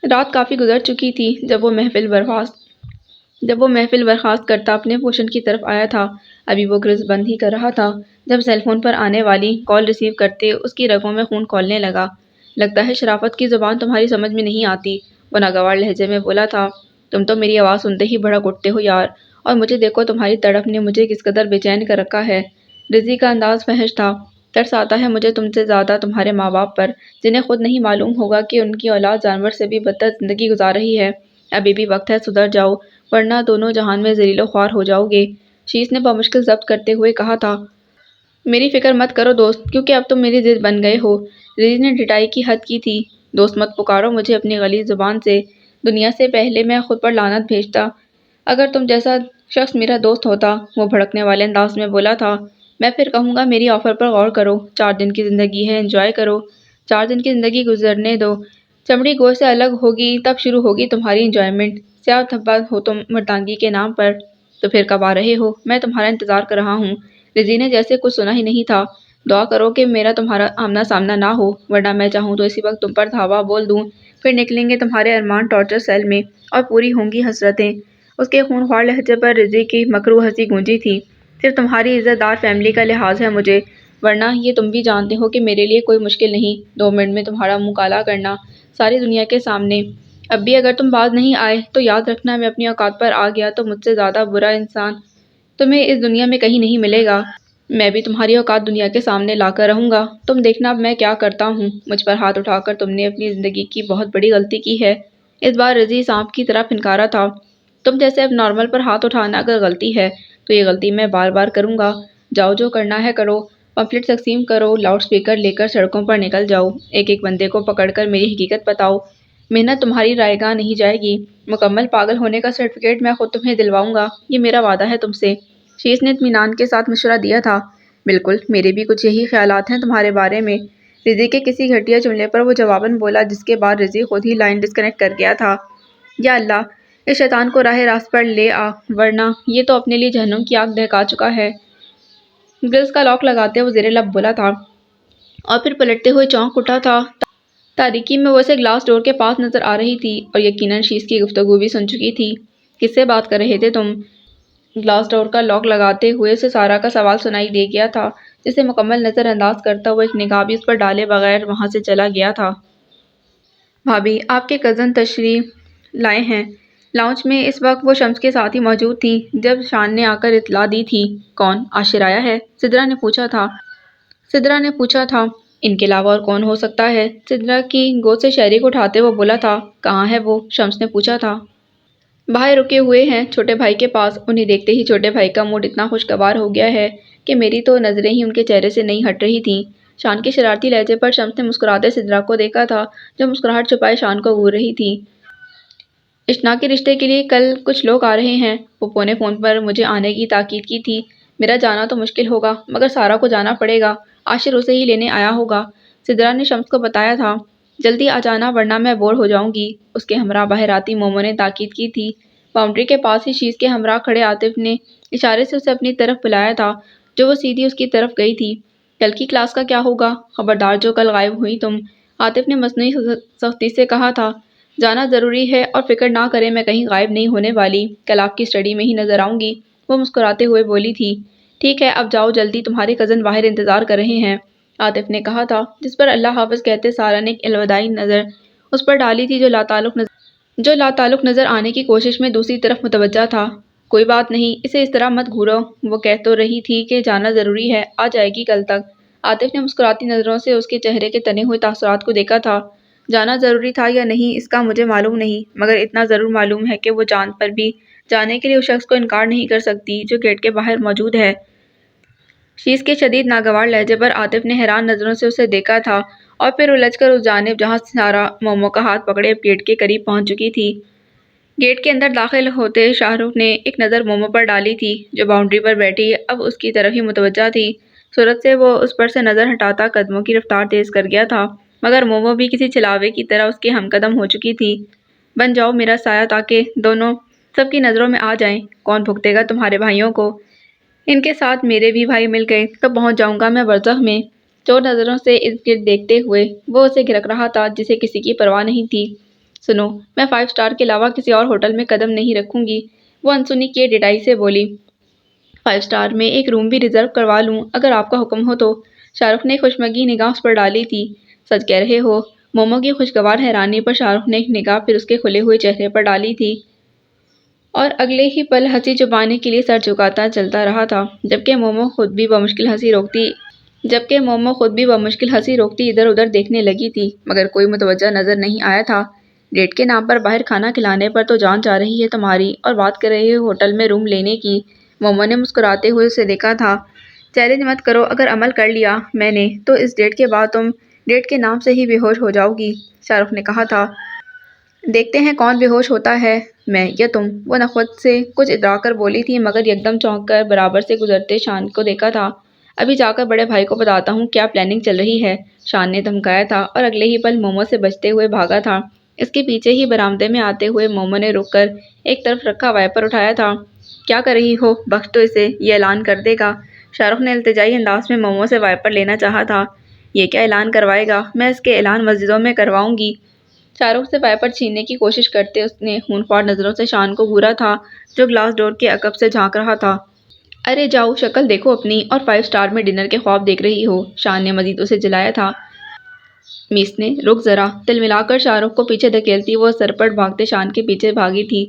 رات کافی گزر چکی تھی جب وہ محفل برخاست کرتا اپنے پوشن کی طرف آیا تھا۔ ابھی وہ گرز بند ہی کر رہا تھا جب سیل فون پر آنے والی کال ریسیو کرتے اس کی رگوں میں خون کھولنے لگا۔ لگتا ہے شرافت کی زبان تمہاری سمجھ میں نہیں آتی، وہ ناگوار لہجے میں بولا تھا۔ تم تو میری آواز سنتے ہی بھڑک اٹھتے ہو یار، اور مجھے دیکھو تمہاری تڑپ نے مجھے کس قدر بے چین کر رکھا ہے۔ رضی کا انداز فحش تھا۔ ترس آتا ہے مجھے تم سے زیادہ تمہارے ماں باپ پر، جنہیں خود نہیں معلوم ہوگا کہ ان کی اولاد جانور سے بھی بدتر زندگی گزار رہی ہے۔ ابھی بھی وقت ہے، سدھر جاؤ، ورنہ دونوں جہان میں ذلیل و خوار ہو جاؤ گے، شیش نے بمشکل ضبط کرتے ہوئے کہا تھا۔ میری فکر مت کرو دوست، کیونکہ اب تم میری ضد بن گئے ہو، رضی نے ڈٹائی کی حد کی تھی۔ دوست مت پکارو مجھے اپنی غلیظ زبان سے، دنیا سے پہلے میں خود پر لعنت بھیجتا اگر تم جیسا شخص میرا دوست ہوتا، وہ بھڑکنے والے انداز میں بولا تھا۔ میں پھر کہوں گا میری آفر پر غور کرو، 4 دن کی زندگی ہے، انجوائے کرو، 4 دن کی زندگی گزرنے دو، چمڑی گوشت سے الگ ہوگی تب شروع ہوگی تمہاری انجوائمنٹ، سیاہ دھبا ہو تم مردانگی کے نام پر۔ تو پھر کب آ رہے ہو؟ میں تمہارا انتظار کر رہا ہوں۔ رضی نے جیسے کچھ سنا ہی نہیں تھا۔ دعا کرو کہ میرا تمہارا آمنا سامنا نہ ہو، ورنہ میں چاہوں تو اسی وقت تم پر دھاوا بول دوں، پھر نکلیں گے تمہارے ارمان ٹارچر سیل میں اور پوری ہوں گی حسرتیں۔ اس کے خونخوار لہجے پر رضی کی مکروہ ہنسی گونجی تھی۔ صرف تمہاری عزت دار فیملی کا لحاظ ہے مجھے، ورنہ یہ تم بھی جانتے ہو کہ میرے لیے کوئی مشکل نہیں 2 منٹ میں تمہارا منہ کالا کرنا ساری دنیا کے سامنے۔ اب بھی اگر تم باز نہیں آئے تو یاد رکھنا میں اپنی اوقات پر آ گیا تو مجھ سے زیادہ برا انسان تمہیں اس دنیا میں کہیں نہیں ملے گا۔ میں بھی تمہاری اوقات دنیا کے سامنے لا کر رہوں گا۔ تم دیکھنا اب میں کیا کرتا ہوں۔ مجھ پر ہاتھ اٹھا کر تم نے اپنی زندگی کی بہت بڑی غلطی کی ہے۔ اس بار رضی سانپ کی طرح پھنکارا تھا۔ تم جیسے اب نارمل پر ہاتھ اٹھانا اگر غلطی ہے تو یہ غلطی میں بار بار کروں گا۔ جاؤ جو کرنا ہے کرو، پمفلٹ تقسیم کرو، لاؤڈ سپیکر لے کر سڑکوں پر نکل جاؤ، ایک ایک بندے کو پکڑ کر میری حقیقت بتاؤ۔ محنت تمہاری رائے گاہ نہیں جائے گی۔ مکمل پاگل ہونے کا سرٹیفکیٹ میں خود تمہیں دلواؤں گا، یہ میرا وعدہ ہے تم سے۔ شیش نے اطمینان کے ساتھ مشورہ دیا تھا۔ بالکل، میرے بھی کچھ یہی خیالات ہیں تمہارے بارے میں۔ رضی کے کسی گھٹیا جملے پر وہ جواباً بولا جس کے بعد رضی خود ہی لائن ڈسکنیکٹ کر گیا تھا۔ یا اللہ، اس شیطان کو راہ راست پر لے آ، ورنہ یہ تو اپنے لیے جہنم کی آگ دہکا چکا ہے۔ گرلز کا لاک لگاتے ہوئے زیر لب بولا تھا اور پھر پلٹتے ہوئے چونک اٹھا تھا۔ تاریکی میں وہ اسے گلاس ڈور کے پاس نظر آ رہی تھی اور یقیناً شیش کی گفتگو بھی سن چکی تھی۔ کس سے بات کر رہے تھے تم؟ گلاس ڈور کا لاک لگاتے ہوئے اسے سارا کا سوال سنائی دے گیا تھا، جسے مکمل نظر انداز کرتا ہوا ایک نگاہ بھی اس پر ڈالے بغیر وہاں سے چلا گیا تھا۔ بھابی، آپ کے کزن تشریف لائے ہیں۔ لاؤنج میں اس وقت وہ شمس کے ساتھ ہی موجود تھی جب شان نے آ کر اطلاع دی تھی۔ کون؟ عاشر آیا ہے؟ سدرا نے پوچھا تھا۔ ان کے علاوہ اور کون ہو سکتا ہے؟ سدرا کی گود سے شہری کو اٹھاتے ہوئے بولا تھا۔ کہاں ہے وہ؟ شمس نے پوچھا تھا۔ باہر رکے ہوئے ہیں چھوٹے بھائی کے پاس۔ انہیں دیکھتے ہی چھوٹے بھائی کا موڈ اتنا خوشگوار ہو گیا ہے کہ میری تو نظریں ہی ان کے چہرے سے نہیں ہٹ رہی تھیں۔ شان کے شرارتی لہجے پر شمس نے مسکراتے سدرا کو دیکھا تھا جو مسکراہٹ چھپائے شان کو گھور رہی تھی۔ اشنا کے رشتے کے لیے کل کچھ لوگ آ رہے ہیں۔ پھپھو نے فون پر مجھے آنے کی تاکید کی تھی۔ میرا جانا تو مشکل ہوگا مگر سارا کو جانا پڑے گا، عاشر اسے ہی لینے آیا ہوگا، سدرا نے شمس کو بتایا تھا۔ جلدی آ جانا ورنہ میں بور ہو جاؤں گی، اس کے ہمراہ باہر آتی مومو نے تاکید کی تھی۔ باؤنڈری کے پاس ہی شیش کے ہمراہ کھڑے عاطف نے اشارے سے اسے اپنی طرف بلایا تھا جو وہ سیدھی اس کی طرف گئی تھی۔ کل کی کلاس کا کیا ہوگا؟ خبردار جو کل غائب ہوئی تم، عاطف نے مصنوعی سختی سے کہا تھا۔ جانا ضروری ہے اور فکر نہ کریں میں کہیں غائب نہیں ہونے والی، کل آپ کی اسٹڈی میں ہی نظر آؤں گی، وہ مسکراتے ہوئے بولی تھی۔ ٹھیک ہے اب جاؤ جلدی، تمہارے کزن باہر انتظار کر رہے ہیں، عاطف نے کہا تھا، جس پر اللہ حافظ کہتے سارا نے ایک الوداعی نظر اس پر ڈالی تھی جو لاتعلق نظر آنے کی کوشش میں دوسری طرف متوجہ تھا۔ کوئی بات نہیں، اسے اس طرح مت گھورو، وہ کہہ تو رہی تھی کہ جانا ضروری ہے، آ جائے گی کل تک۔ عاطف نے مسکراتی نظروں سے اس کے چہرے کے تنے ہوئے تاثرات کو دیکھا تھا۔ جانا ضروری تھا یا نہیں اس کا مجھے معلوم نہیں، مگر اتنا ضرور معلوم ہے کہ وہ جان پر بھی جانے کے لیے اس شخص کو انکار نہیں کر سکتی جو گیٹ کے باہر موجود ہے۔ شیش کے شدید ناگوار لہجے پر عاطف نے حیران نظروں سے اسے دیکھا تھا اور پھر الجھ کر اس جانب جہاں سارا مومو کا ہاتھ پکڑے گیٹ کے قریب پہنچ چکی تھی۔ گیٹ کے اندر داخل ہوتے شاہ رخ نے ایک نظر مومو پر ڈالی تھی جو باؤنڈری پر بیٹھی اب اس کی طرف ہی متوجہ تھی۔ صورت سے وہ اس پر سے نظر ہٹاتا قدموں کی رفتار تیز کر گیا تھا مگر مومو بھی کسی چھلاوے کی طرح اس کے ہم قدم ہو چکی تھی۔ بن جاؤ میرا سایہ تاکہ دونوں سب کی نظروں میں آ جائیں، کون بھگتے گا تمہارے بھائیوں کو؟ ان کے ساتھ میرے بھی بھائی مل گئے تو پہنچ جاؤں گا میں برزخ میں۔ چور نظروں سے ارد گرد دیکھتے ہوئے وہ اسے گھرک رہا تھا جسے کسی کی پرواہ نہیں تھی۔ سنو، میں 5 اسٹار کے علاوہ کسی اور ہوٹل میں قدم نہیں رکھوں گی، وہ انسنی کیے ڈٹائی سے بولی۔ 5 اسٹار میں ایک روم بھی ریزرو کروا لوں اگر آپ کا حکم ہو تو، شاہ رخ نے خوشمگی نگاہ اس پر ڈالی تھی۔ سچ کہہ رہے ہو؟ مومو کی خوشگوار حیرانی پر شاہ رخ نے ایک نگاہ پھر اس کے کھلے ہوئے چہرے پر ڈالی تھی اور اگلے ہی پل ہنسی چھپانے کے لیے سر جھکاتا چلتا رہا تھا جبکہ مومو خود بھی بمشکل ہنسی روکتی ادھر ادھر دیکھنے لگی تھی مگر کوئی متوجہ نظر نہیں آیا تھا۔ ڈیٹ کے نام پر باہر کھانا کھلانے پر تو جان جا رہی ہے تمہاری اور بات کر رہے ہو ہوٹل میں روم لینے کی، مومو نے مسکراتے ہوئے اسے دیکھا تھا۔ چیلنج مت کرو، اگر عمل کر لیا میں نے تو اس ڈیٹ کے بعد تم ڈیٹ کے نام سے ہی بے ہوش ہو جاؤ گی، شاہ رخ نے کہا تھا۔ دیکھتے ہیں کون بے ہوش ہوتا ہے، میں یا تم، وہ نخوت سے کچھ اترا کر بولی تھی مگر یکدم چونک کر برابر سے گزرتے شان کو دیکھا تھا۔ ابھی جا کر بڑے بھائی کو بتاتا ہوں کیا پلاننگ چل رہی ہے، شان نے دھمکایا تھا اور اگلے ہی پل مومو سے بچتے ہوئے بھاگا تھا۔ اس کے پیچھے ہی برآمدے میں آتے ہوئے مومو نے رک کر ایک طرف رکھا وائپر اٹھایا تھا۔ کیا کر رہی ہو، بخش دو اسے، یہ اعلان کر دے گا، شاہ رخ نے التجائی انداز میں مومو سے وائپر لینا چاہا تھا۔ یہ کیا اعلان کروائے گا؟ میں اس کے اعلان مسجدوں میں کرواؤں گی۔ شاہ رخ سے وائپر چھیننے کی کوشش کرتے اس نے خونخوار نظروں سے شان کو گھورا تھا جو گلاس ڈور کے عقب سے جھانک رہا تھا۔ ارے جاؤ، شکل دیکھو اپنی، اور 5 اسٹار میں ڈنر کے خواب دیکھ رہی ہو، شان نے مزید اسے جلایا تھا۔ میس نے رک ذرا، تل ملا کر شاہ رخ کو پیچھے دھکیلتی وہ سرپٹ بھاگتے شان کے پیچھے بھاگی تھی۔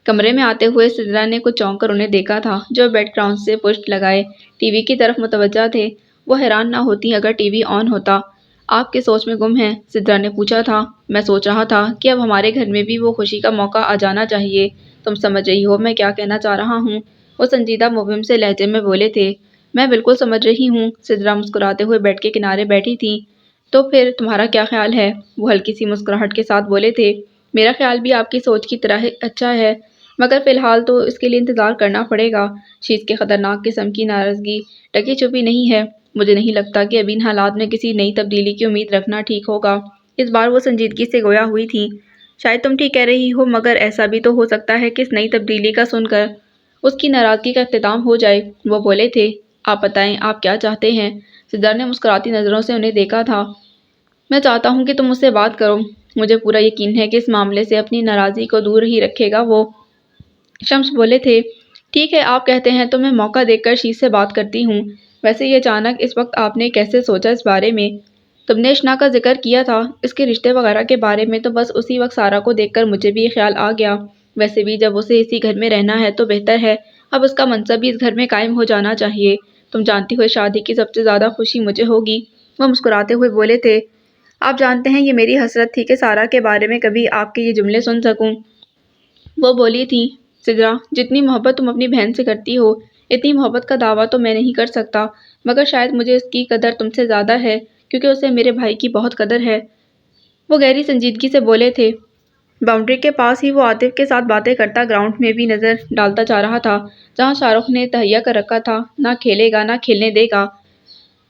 کمرے میں آتے ہوئے سدرا نے کچھ چونک کر انہیں دیکھا تھا جو بیڈ گراؤنڈ سے پشت لگائے ٹی وی کی طرف متوجہ تھے۔ وہ حیران نہ ہوتی اگر ٹی وی آن ہوتا۔ آپ کس سوچ میں گم ہیں؟ سدرا نے پوچھا تھا۔ میں سوچ رہا تھا کہ اب ہمارے گھر میں بھی وہ خوشی کا موقع آ جانا چاہیے۔ تم سمجھ رہی ہو میں کیا کہنا چاہ رہا ہوں؟ وہ سنجیدہ مبہم سے لہجے میں بولے تھے۔ میں بالکل سمجھ رہی ہوں۔ سدرا مسکراتے ہوئے بیڈ کے کنارے بیٹھی تھی۔ تو پھر تمہارا کیا خیال ہے؟ وہ ہلکی سی مسکراہٹ کے ساتھ بولے تھے۔ میرا خیال بھی آپ کی سوچ کی طرح اچھا ہے، مگر فی الحال تو اس کے لیے انتظار کرنا پڑے گا۔ شیز کے خطرناک قسم کی ناراضگی ڈکی چھپی نہیں ہے۔ مجھے نہیں لگتا کہ ابھی ان حالات میں کسی نئی تبدیلی کی امید رکھنا ٹھیک ہوگا۔ اس بار وہ سنجیدگی سے گویا ہوئی تھی۔ شاید تم ٹھیک کہہ رہی ہو، مگر ایسا بھی تو ہو سکتا ہے کہ اس نئی تبدیلی کا سن کر اس کی ناراضگی کا اختتام ہو جائے۔ وہ بولے تھے۔ آپ بتائیں، آپ کیا چاہتے ہیں؟ سدرا نے مسکراتی نظروں سے انہیں دیکھا تھا۔ میں چاہتا ہوں کہ تم مجھ سے بات کرو۔ مجھے پورا یقین ہے کہ اس معاملے سے اپنی ناراضی کو دور ہی رکھے گا وہ۔ شمس بولے تھے۔ ٹھیک ہے، آپ کہتے ہیں تو میں موقع دیکھ کر شیز سے بات کرتی ہوں۔ ویسے یہ اچانک اس وقت آپ نے کیسے سوچا اس بارے میں؟ تم نے اشنا کا ذکر کیا تھا، اس کے رشتے وغیرہ کے بارے میں، تو بس اسی وقت سارا کو دیکھ کر مجھے بھی یہ خیال آ گیا۔ ویسے بھی جب اسے اسی گھر میں رہنا ہے تو بہتر ہے، اب اس کا منصب بھی اس گھر میں قائم ہو جانا چاہیے۔ تم جانتی ہو شادی کی سب سے زیادہ خوشی مجھے ہوگی۔ وہ مسکراتے ہوئے بولے تھے۔ آپ جانتے ہیں یہ میری حسرت تھی کہ سارا کے بارے میں کبھی آپ کے یہ جملے سن سکوں۔ وہ بولی تھی۔ سدرا، جتنی محبت تم اپنی بہن سے کرتی ہو اتنی محبت کا دعویٰ تو میں نہیں کر سکتا، مگر شاید مجھے اس کی قدر تم سے زیادہ ہے کیونکہ اسے میرے بھائی کی بہت قدر ہے۔ وہ گہری سنجیدگی سے بولے تھے۔ باؤنڈری کے پاس ہی وہ عاطف کے ساتھ باتیں کرتا گراؤنڈ میں بھی نظر ڈالتا جا رہا تھا جہاں شاہ رخ نے تہیا کر رکھا تھا، نہ کھیلے گا نہ کھیلنے دے گا۔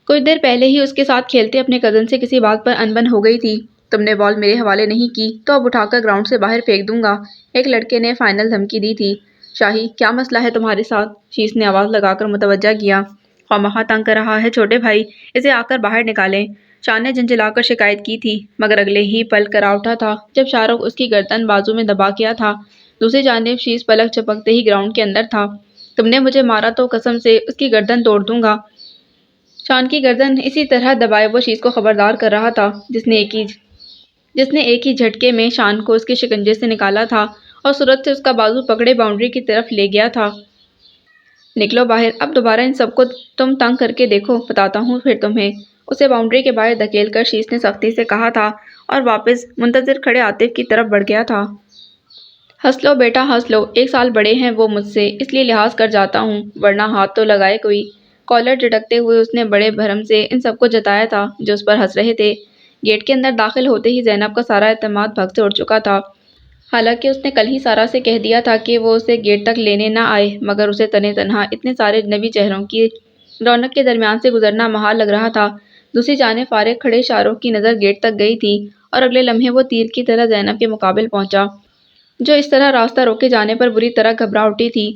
کچھ دیر پہلے ہی اس کے ساتھ کھیلتے اپنے کزن سے کسی بات پر انبن ہو گئی تھی۔ تم نے بال میرے حوالے نہیں کی تو اب اٹھا کر گراؤنڈ سے باہر پھینک دوں گا، ایک لڑکے نے فائنل دھمکی دی تھی۔ شاہی، کیا مسئلہ ہے تمہارے ساتھ؟ شیز نے آواز لگا کر متوجہ کیا۔ خواہ تنگ کر رہا ہے چھوٹے بھائی، اسے آ کر باہر نکالیں، شان نے جھنجھلا کر شکایت کی تھی، مگر اگلے ہی پل کرا اٹھا تھا جب شاہ رخ اس کی گردن بازو میں دبا کیا تھا۔ دوسری جانب شیز پلک جھپکتے ہی گراؤنڈ کے اندر تھا۔ تم نے مجھے مارا تو قسم سے اس کی گردن توڑ دوں گا۔ شان کی گردن اسی طرح دبائے وہ شیز کو خبردار کر رہا تھا جس نے ایک ہی جھٹکے میں شان کو اس کے شکنجے سے نکالا تھا اور سرعت سے اس کا بازو پکڑے باؤنڈری کی طرف لے گیا تھا۔ نکلو باہر، اب دوبارہ ان سب کو تم تنگ کر کے دیکھو، بتاتا ہوں پھر تمہیں۔ اسے باؤنڈری کے باہر دھکیل کر شیز نے سختی سے کہا تھا اور واپس منتظر کھڑے عاطف کی طرف بڑھ گیا تھا۔ ہنس لو بیٹا ہنس لو، 1 سال بڑے ہیں وہ مجھ سے، اس لیے لحاظ کر جاتا ہوں، ورنہ ہاتھ تو لگائے کوئی۔ کالر جھٹکتے ہوئے اس نے بڑے بھرم سے ان سب کو جتایا تھا جو اس پر ہنس رہے تھے۔ گیٹ کے اندر داخل ہوتے ہی زینب کا سارا اعتماد بھگ سے اڑ چکا تھا۔ حالانکہ اس نے کل ہی سارا سے کہہ دیا تھا کہ وہ اسے گیٹ تک لینے نہ آئے، مگر اسے تنہے تنہا اتنے سارے اجنبی چہروں کی رونق کے درمیان سے گزرنا محال لگ رہا تھا۔ دوسری جانب فارغ کھڑے شاہ رخ کی نظر گیٹ تک گئی تھی اور اگلے لمحے وہ تیر کی طرح زینب کے مقابل پہنچا جو اس طرح راستہ روکے جانے پر بری طرح گھبرا اٹھی تھی۔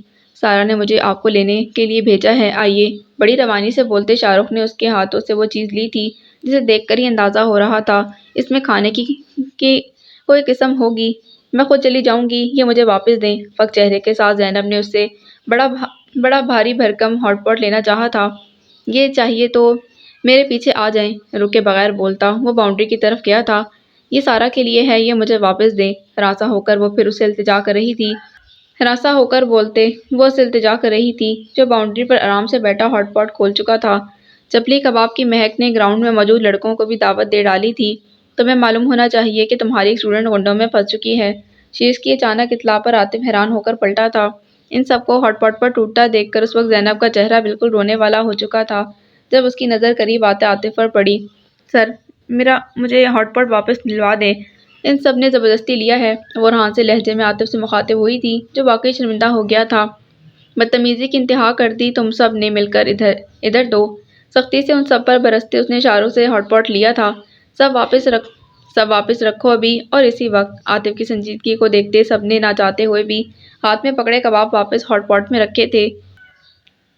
سارا نے مجھے آپ کو لینے کے لیے بھیجا ہے، آئیے۔ بڑی روانی سے بولتے شاہ رخ نے اس کے ہاتھوں سے وہ چیز لی تھی جسے دیکھ کر ہی اندازہ ہو رہا تھا اس میں کھانے کی کوئی قسم ہوگی۔ میں خود چلی جاؤں گی، یہ مجھے واپس دیں۔ فک چہرے کے ساتھ زینب نے اس سے بڑا بھاری بھرکم ہاٹ پاٹ لینا چاہا تھا۔ یہ چاہیے تو میرے پیچھے آ جائیں۔ رکے بغیر بولتا وہ باؤنڈری کی طرف گیا تھا۔ یہ سارا کے لیے ہے، یہ مجھے واپس دیں۔ ہراساں ہو کر وہ پھر اسے التجا کر رہی تھی۔ ہراساں ہو کر بولتے وہ اسے التجا کر رہی تھی جو باؤنڈری پر آرام سے بیٹھا ہاٹ پاٹ کھول چکا تھا۔ چپلی کباب کی مہک نے گراؤنڈ میں موجود لڑکوں کو بھی دعوت دے ڈالی تھی۔ تمہیں معلوم ہونا چاہیے کہ تمہاری ایک اسٹوڈنٹ غنڈوں میں پھنس چکی ہے۔ شیز کی اچانک اطلاع پر عاطف حیران ہو کر پلٹا تھا۔ ان سب کو ہاٹ پاٹ پر ٹوٹتا دیکھ کر اس وقت زینب کا چہرہ بالکل رونے والا ہو چکا تھا جب اس کی نظر قریب آتے عاطف پر پڑی۔ سر، مجھے ہاٹ پاٹ واپس دلوا دیں، ان سب نے زبردستی لیا ہے۔ وہ رہان سے لہجے میں عاطف سے مخاطب ہوئی تھی جو واقعی شرمندہ ہو گیا تھا۔ بدتمیزی کی انتہا کر دی تم سب نے مل کر، ادھر دو۔ سختی سے ان سب پر برستے اس نے شاہ رخ سے ہاٹ پاٹ لیا تھا۔ سب واپس رکھو ابھی۔ اور اسی وقت عاطف کی سنجیدگی کو دیکھتے سب نے نہ چاہتے ہوئے بھی ہاتھ میں پکڑے کباب واپس ہاٹ پاٹ میں رکھے تھے۔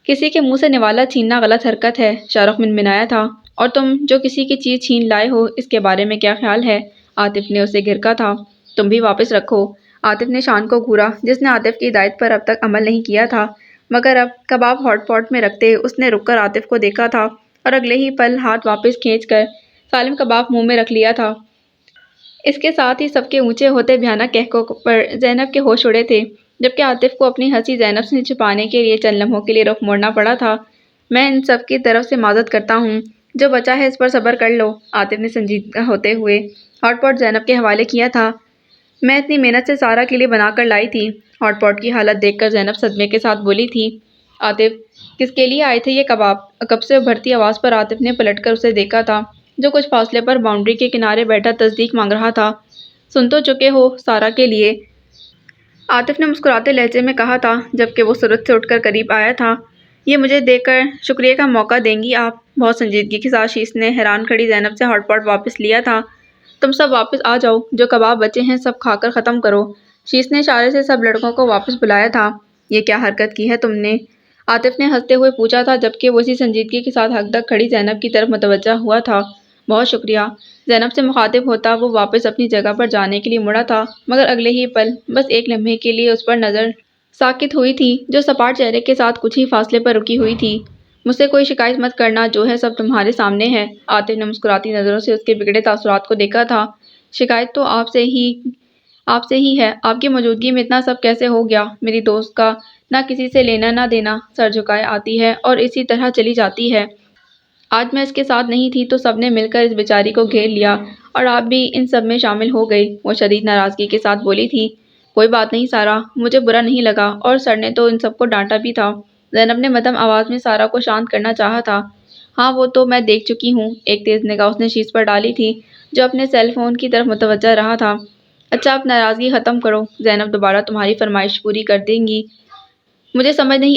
کسی کے منہ سے نوالا چھیننا غلط حرکت ہے، شاہ رخ منمنایا تھا۔ اور تم جو کسی کی چیز چھین لائے ہو اس کے بارے میں کیا خیال ہے؟ عاطف نے اسے گھرکا تھا۔ تم بھی واپس رکھو۔ عاطف نے شان کو گھورا جس نے عاطف کی ہدایت پر اب تک عمل نہیں کیا تھا، مگر اب کباب ہاٹ پاٹ میں رکھتے اس نے رک کر عاطف کو دیکھا تھا اور اگلے ہی پل ہاتھ واپس کھینچ کر سالم کباب منہ میں رکھ لیا تھا۔ اس کے ساتھ ہی سب کے اونچے ہوتے بھیانک قہقہ پر زینب کے ہوش اڑے تھے، جبکہ عاطف کو اپنی ہنسی زینب سے چھپانے کے لیے چند لمحوں کے لیے رخ موڑنا پڑا تھا۔ میں ان سب کی طرف سے معذرت کرتا ہوں، جو بچا ہے اس پر صبر کر لو۔ عاطف نے سنجیدہ ہوتے ہوئے ہاٹ پاٹ زینب کے حوالے کیا تھا۔ میں اتنی محنت سے سارا کے لیے بنا کر لائی تھی۔ ہاٹ پاٹ کی حالت دیکھ کر زینب صدمے کے ساتھ بولی تھی۔ عاطف، کس کے لیے آئے تھے یہ کباب؟ عقب سے ابھرتی آواز پر عاطف نے پلٹ کر اسے دیکھا تھا، جو کچھ فاصلے پر باؤنڈری کے کنارے بیٹھا تصدیق مانگ رہا تھا۔ سن تو چکے ہو، سارا کے لیے، عاطف نے مسکراتے لہجے میں کہا تھا، جبکہ وہ سرعت سے اٹھ کر قریب آیا تھا۔ یہ مجھے دے کر شکریہ کا موقع دیں گی آپ؟ بہت سنجیدگی کے ساتھ شیش نے حیران کھڑی زینب سے ہاٹ پاٹ واپس لیا تھا۔ تم سب واپس آ جاؤ، جو کباب بچے ہیں سب کھا کر ختم کرو۔ شیش نے اشارے سے سب لڑکوں کو واپس بلایا تھا۔ یہ کیا حرکت کی ہے تم نے؟ عاطف نے ہنستے ہوئے پوچھا تھا، جبکہ وہ اسی سنجیدگی کے ساتھ حد تک کھڑی زینب کی طرف متوجہ ہوا تھا۔ بہت شکریہ، زینب سے مخاطب ہوتا وہ واپس اپنی جگہ پر جانے کے لیے مڑا تھا، مگر اگلے ہی پل بس ایک لمحے کے لیے اس پر نظر ساقط ہوئی تھی، جو سپاٹ چہرے کے ساتھ کچھ ہی فاصلے پر رکی ہوئی تھی۔ مجھ سے کوئی شکایت مت کرنا، جو ہے سب تمہارے سامنے ہے۔ عاطف نے مسکراتی نظروں سے اس کے بگڑے تاثرات کو دیکھا تھا۔ شکایت تو آپ سے ہی ہے، آپ کی موجودگی میں اتنا سب کیسے ہو گیا؟ میری دوست کا نہ کسی سے لینا نہ دینا، سر جھکائے آتی ہے اور اسی طرح چلی جاتی ہے۔ آج میں اس کے ساتھ نہیں تھی تو سب نے مل کر اس بیچاری کو گھیر لیا اور آپ بھی ان سب میں شامل ہو گئی۔ وہ شدید ناراضگی کے ساتھ بولی تھی۔ کوئی بات نہیں سارا، مجھے برا نہیں لگا، اور سر نے تو ان سب کو ڈانٹا بھی تھا۔ زینب نے مدھم آواز میں سارا کو شانت کرنا چاہا تھا۔ ہاں وہ تو میں دیکھ چکی ہوں۔ ایک تیز نگاہ اس نے شیش پر ڈالی تھی، جو اپنے سیل فون کی طرف متوجہ رہا تھا۔ اچھا اب ناراضگی ختم کرو، زینب دوبارہ تمہاری فرمائش پوری کر دیں گی۔ مجھے سمجھ نہیں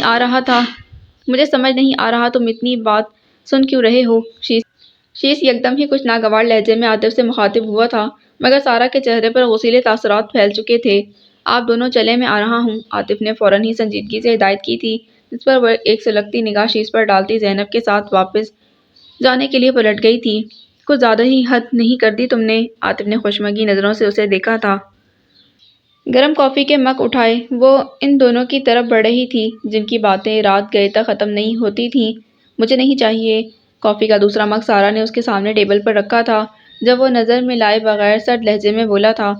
آ رہا تم اتنی بات سن کیوں رہے ہو؟ شیش یکدم ہی کچھ ناگوار لہجے میں عاطف سے مخاطب ہوا تھا، مگر سارا کے چہرے پر غصیلے تاثرات پھیل چکے تھے۔ آپ دونوں چلیں، میں آ رہا ہوں۔ عاطف نے فوراً ہی سنجیدگی سے ہدایت کی تھی، جس پر وہ ایک سلگتی نگاہ شیش پر ڈالتی زینب کے ساتھ واپس جانے کے لیے پلٹ گئی تھی۔ کچھ زیادہ ہی حد نہیں کر دی تم نے؟ عاطف نے خوشمگی نظروں سے اسے دیکھا تھا۔ گرم کافی کے مگ اٹھائے وہ ان دونوں کی طرف بڑھ رہی تھی، جن کی باتیں رات گئے تک ختم نہیں ہوتی تھیں۔ مجھے نہیں چاہیے۔ کافی کا دوسرا مگ سارا نے اس کے سامنے ٹیبل پر رکھا تھا، جب وہ نظر میں لائے بغیر سرد لہجے میں بولا تھا،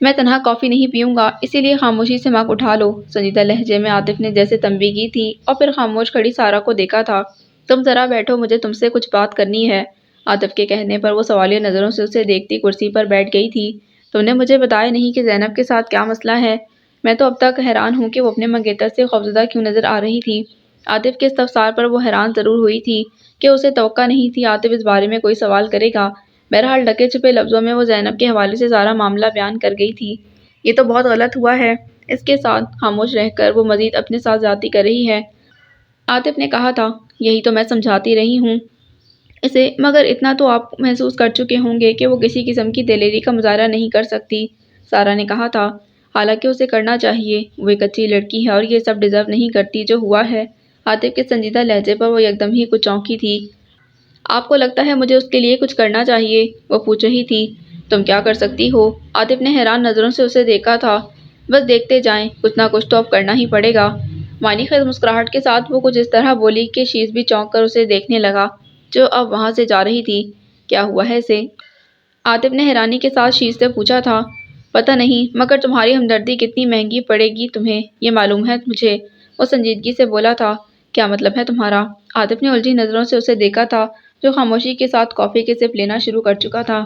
میں تنہا کافی نہیں پیوں گا، اسی لیے خاموشی سے مگ اٹھا لو۔ سنجیدہ لہجے میں عاطف نے جیسے تنبیہ کی تھی اور پھر خاموش کھڑی سارا کو دیکھا تھا۔ تم ذرا بیٹھو، مجھے تم سے کچھ بات کرنی ہے۔ عاطف کے کہنے پر وہ سوالیہ نظروں سے اسے دیکھتی کرسی پر بیٹھ گئی تھی۔ تم نے مجھے بتایا نہیں کہ زینب کے ساتھ کیا مسئلہ ہے؟ میں تو اب تک حیران ہوں کہ وہ اپنے منگیتر سے خوفزدہ کیوں نظر آ رہی تھی۔ عاطف کے استفسار پر وہ حیران ضرور ہوئی تھی کہ اسے توقع نہیں تھی عاطف اس بارے میں کوئی سوال کرے گا۔ بہرحال ڈھکے چھپے لفظوں میں وہ زینب کے حوالے سے سارا معاملہ بیان کر گئی تھی۔ یہ تو بہت غلط ہوا ہے۔ اس کے ساتھ خاموش رہ کر وہ مزید اپنے ساتھ زیادتی کر رہی ہے۔ عاطف نے کہا تھا، یہی تو میں سمجھاتی رہی ہوں اسے، مگر اتنا تو آپ محسوس کر چکے ہوں گے کہ وہ کسی قسم کی دلیری کا مظاہرہ نہیں کر سکتی۔ سارا نے کہا تھا، حالانکہ اسے کرنا چاہیے، وہ ایک اچھی لڑکی ہے اور یہ سب ڈیزرو نہیں کرتی جو ہوا ہے۔ عاطف کے سنجیدہ لہجے پر وہ یکدم ہی کچھ چونکی تھی۔ آپ کو لگتا ہے مجھے اس کے لیے کچھ کرنا چاہیے؟ وہ پوچھ رہی تھی۔ تم کیا کر سکتی ہو؟ عاطف نے حیران نظروں سے اسے دیکھا تھا۔ بس دیکھتے جائیں، کچھ نہ کچھ تو اب کرنا ہی پڑے گا۔ معنی خیز مسکراہٹ کے ساتھ وہ کچھ اس طرح بولی کہ شیش بھی چونک کر اسے دیکھنے لگا، جو اب وہاں سے جا رہی تھی۔ کیا ہوا ہے اسے؟ عاطف نے حیرانی کے ساتھ شیش سے پوچھا تھا۔ پتہ نہیں، مگر تمہاری ہمدردی کتنی مہنگی پڑے گی تمہیں، یہ معلوم ہے مجھے، وہ سنجیدگی سے بولا تھا۔ کیا مطلب ہے تمہارا؟ عاطف نے الجھی نظروں سے اسے دیکھا تھا، جو خاموشی کے ساتھ کافی کے سپ لینا شروع کر چکا تھا۔